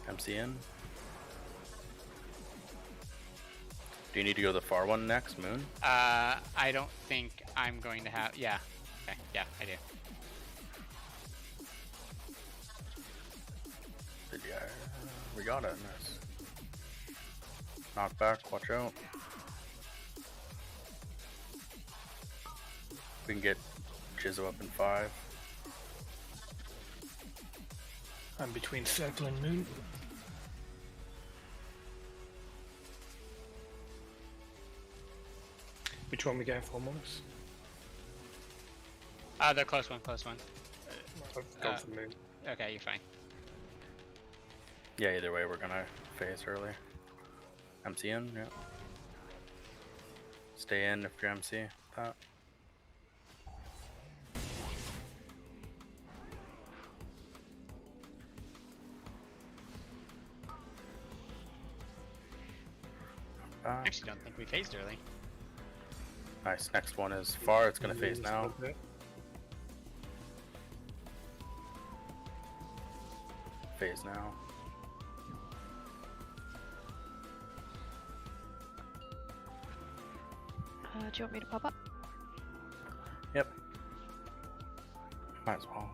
MC in. Do you need to go to the far one next, Moon? I don't think I'm going to have. Yeah. Okay. Yeah, I do. Yeah, we got it. Nice. Knock back. Watch out. We can get Jizzo up in 5. I'm between Circle and Moon. Which one we going for, Morris? The close one, close one. I've gone for Moon. Okay, you're fine. Yeah, either way, we're gonna phase early. MC in, yeah. Stay in if you're MC. That. Actually, don't think we phased early. Nice. Next one is far. It's gonna phase now. Phase now. Do you want me to pop up? Yep. Might as well.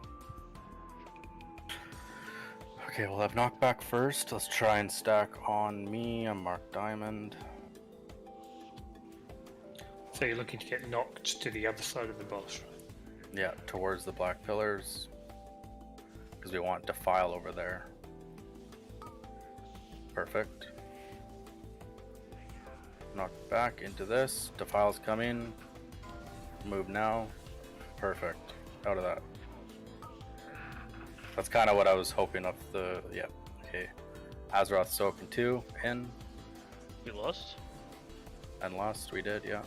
Okay, we'll have knockback first. Let's try and stack on me. I'm Mark Diamond. So you're looking to get knocked to the other side of the boss, right? Yeah, towards the black pillars. Because we want Defile over there. Perfect. Knock back into this. Defile's coming. Move now. Perfect. Out of that. That's kind of what I was hoping of the... Yeah. Okay. Azeroth soaking 2. In. We lost? And lost. We did, yeah.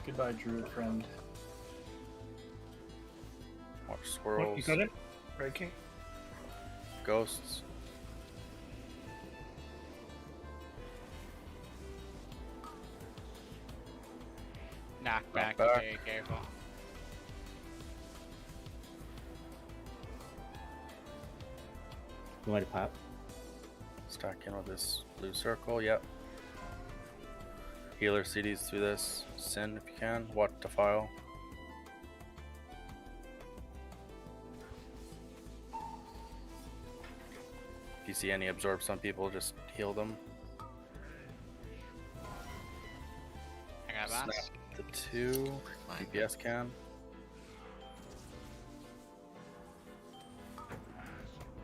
Goodbye, druid friend. Watch squirrels. You got it? Breaking. Ghosts. Knock back. back. Okay, careful. You want to pop? Stack in with this blue circle, yep. Healer CDs through this. Sin if you can. Watch Defile. If you see any absorb some people, just heal them. I got Snap boss. the 2. DPS can.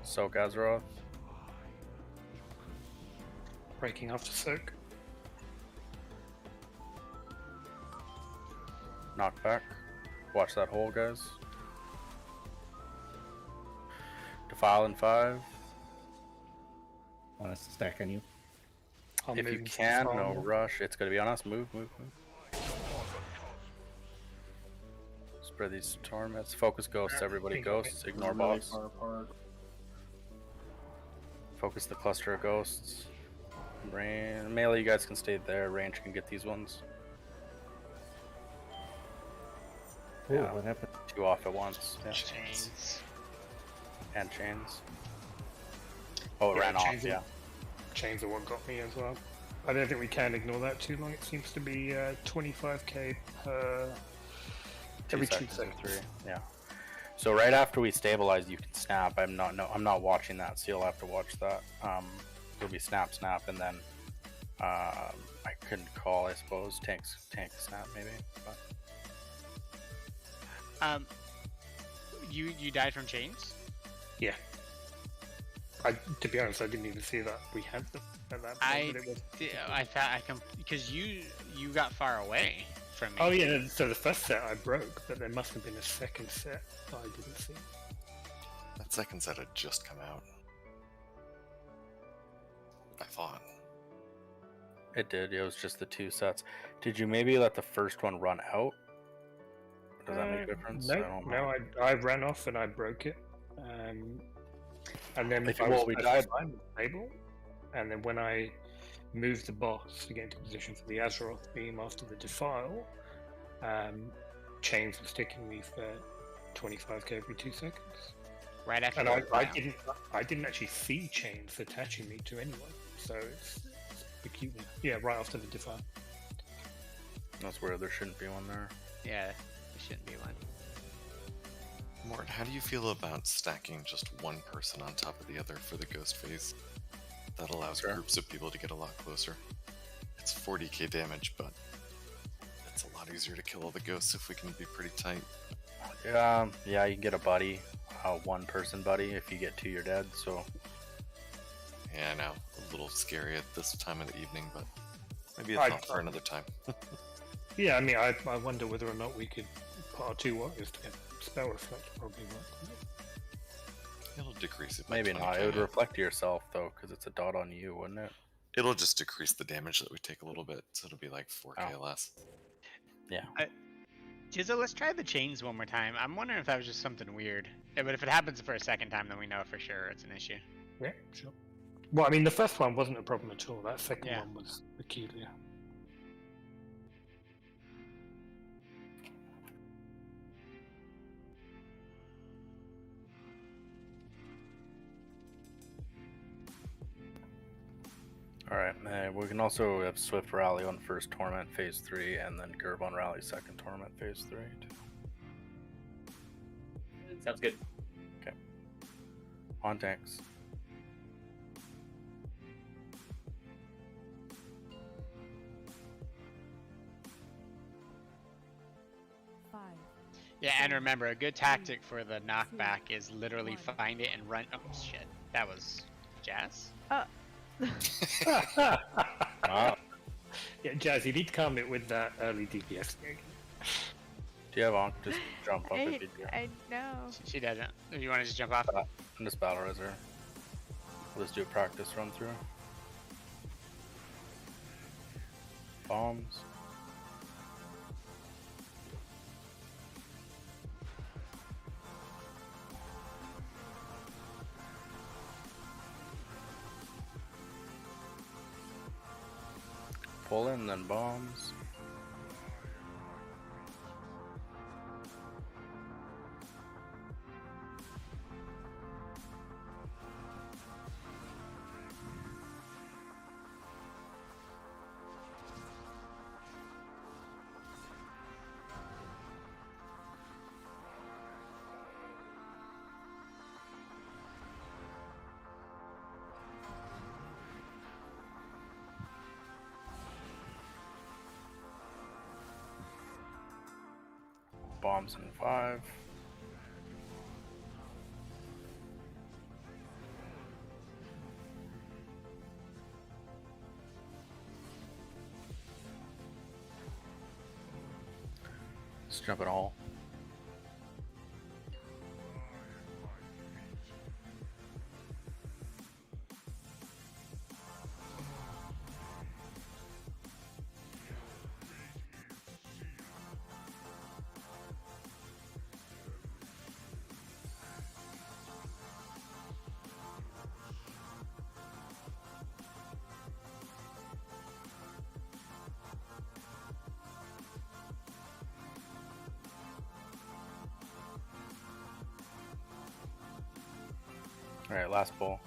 Soak Azeroth. Breaking after soak. Knock back. Watch that hole, guys. Defile in 5. Want us to stack on you? I'll If move you into can, the no farm. rush. It's gonna be on us. Move. Spread these torments. Focus ghosts, everybody. Ghosts. Ignore Really boss. far apart. Focus the cluster of ghosts. Melee, you guys can stay there. Range can get these ones. Ooh, Yeah. what happened? 2 off at once. Yeah. Chains. And chains. Oh, it Yeah, ran off, chains are- yeah. Chains are what got me as well. I don't think we can ignore that too long. It seems to be 25k per every 2 or seconds. 3. Yeah. So right after we stabilize, you can snap. I'm not watching that, so you'll have to watch that. It'll be snap, and then I couldn't call, I suppose. Tank snap maybe. But You died from chains? Yeah. To be honest, I didn't even see that we had them at that point. But it was... I thought because you got far away from me. Oh yeah, so the first set I broke, but there must have been a second set that I didn't see. That second set had just come out. I thought. it did. It was just the 2 sets. Did you maybe let the first one run out? Does that make a difference? No, I ran off and I broke it. And then If- I well, was we at died- the time with the table, and then when I moved the boss to get into position for the Azeroth beam after the Defile, chains were sticking me for 25k every 2 seconds. Right after And the I didn't actually see chains attaching me to anyone, so it's peculiar. Yeah, right after the Defile. That's weird. There shouldn't be one there. Yeah, there shouldn't be one. Mort, how do you feel about stacking just one person on top of the other for the ghost phase? That allows groups of people to get a lot closer. It's 40k damage, but it's a lot easier to kill all the ghosts if we can be pretty tight. Yeah, you can get a buddy, a 1-person buddy. If you get 2, you're dead. So Yeah, I know, a little scary at this time of the evening, but maybe a I- thought for another time. Yeah, I mean, I wonder whether or not we could put our 2 warriors together. Spell Reflect probably work. It'll decrease it by maybe not. 20k. It would reflect to yourself though, because it's a dot on you, wouldn't it? It'll just decrease the damage that we take a little bit, so it'll be like 4k less. Yeah. Jizzle, let's try the chains one more time. I'm wondering if that was just something weird. Yeah, but if it happens for a second time, then we know for sure it's an issue. Yeah, sure. Well, I mean, the first one wasn't a problem at all. That second Yeah. one was peculiar. All right, We can also have Swift Rally on first Torment phase 3, and then Gerb on Rally second Torment phase 3. Sounds good. Okay. On tanks. Yeah, and remember, a good tactic for the knockback is literally find it and run. Oh shit, that was Jazz. Wow. Yeah, Jazz, you need to come it with that early DPS. Do you have on? Just jump up if you do. I know. She doesn't. If you want to just jump off. And just battle reserve. Let's do a practice run through. Bombs. Pull in, then bombs. Bombs in 5. Let's jump it all. Alright, last pull.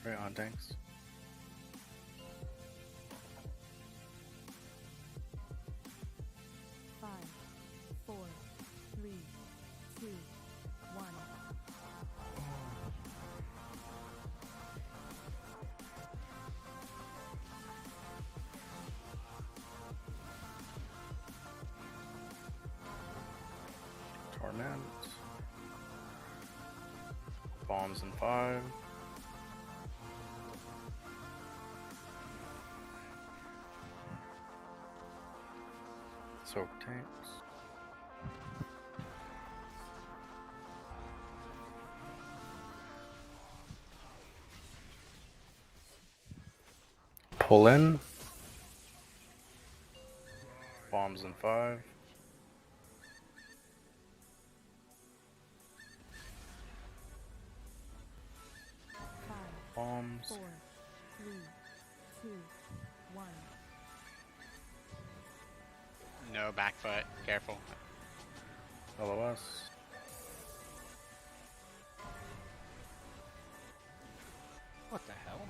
Right on, thanks. Five, 4, 3, 2, 1. Torment. Bombs in 5. Soak tanks. Pull in. Bombs in 5. Bombs. 4, 3, 2, 1. No back foot. Careful. LOS. What the hell?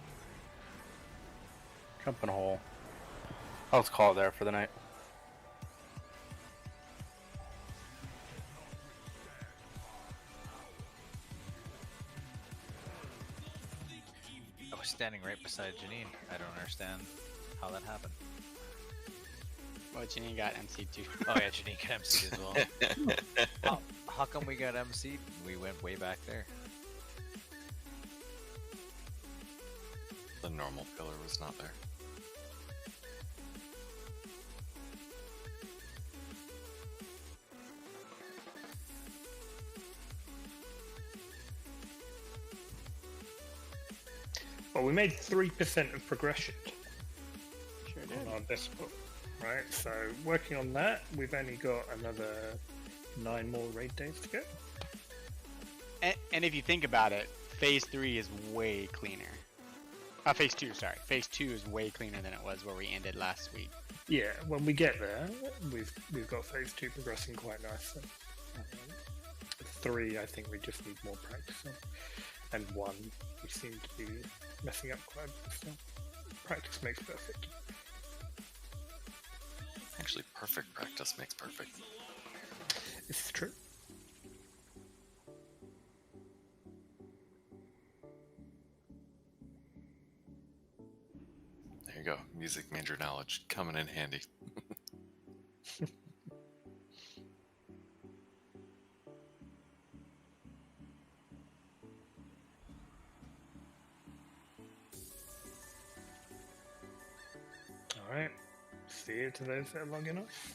Jump in a hole. I'll just call it there for the night. I was standing right beside Janine. I don't understand how that happened. Well, Janine got MC2. Oh yeah, Janine got MC as well. How come we got MC'd? We went way back there. The normal pillar was not there. Well, we made 3% of progression Sure on our decimal, right? So working on that, we've only got another 9 more raid days to go. And if you think about it, phase 3 is way cleaner. Phase 2, sorry. Phase 2 is way cleaner than it was where we ended last week. Yeah, when we get there, we've got phase 2 progressing quite nicely. 3, I think we just need more practice on. And 1, we seem to be messing up quite a bit still. Practice makes perfect. Actually, perfect practice makes perfect. This is true. There you go. Music major knowledge coming in handy. Alright. See you to those that are logging off.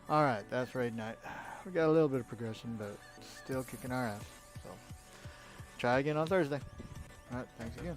Alright, that's raid night. We got a little bit of progression, but still kicking our ass. So, try again on Thursday. Alright, thanks again.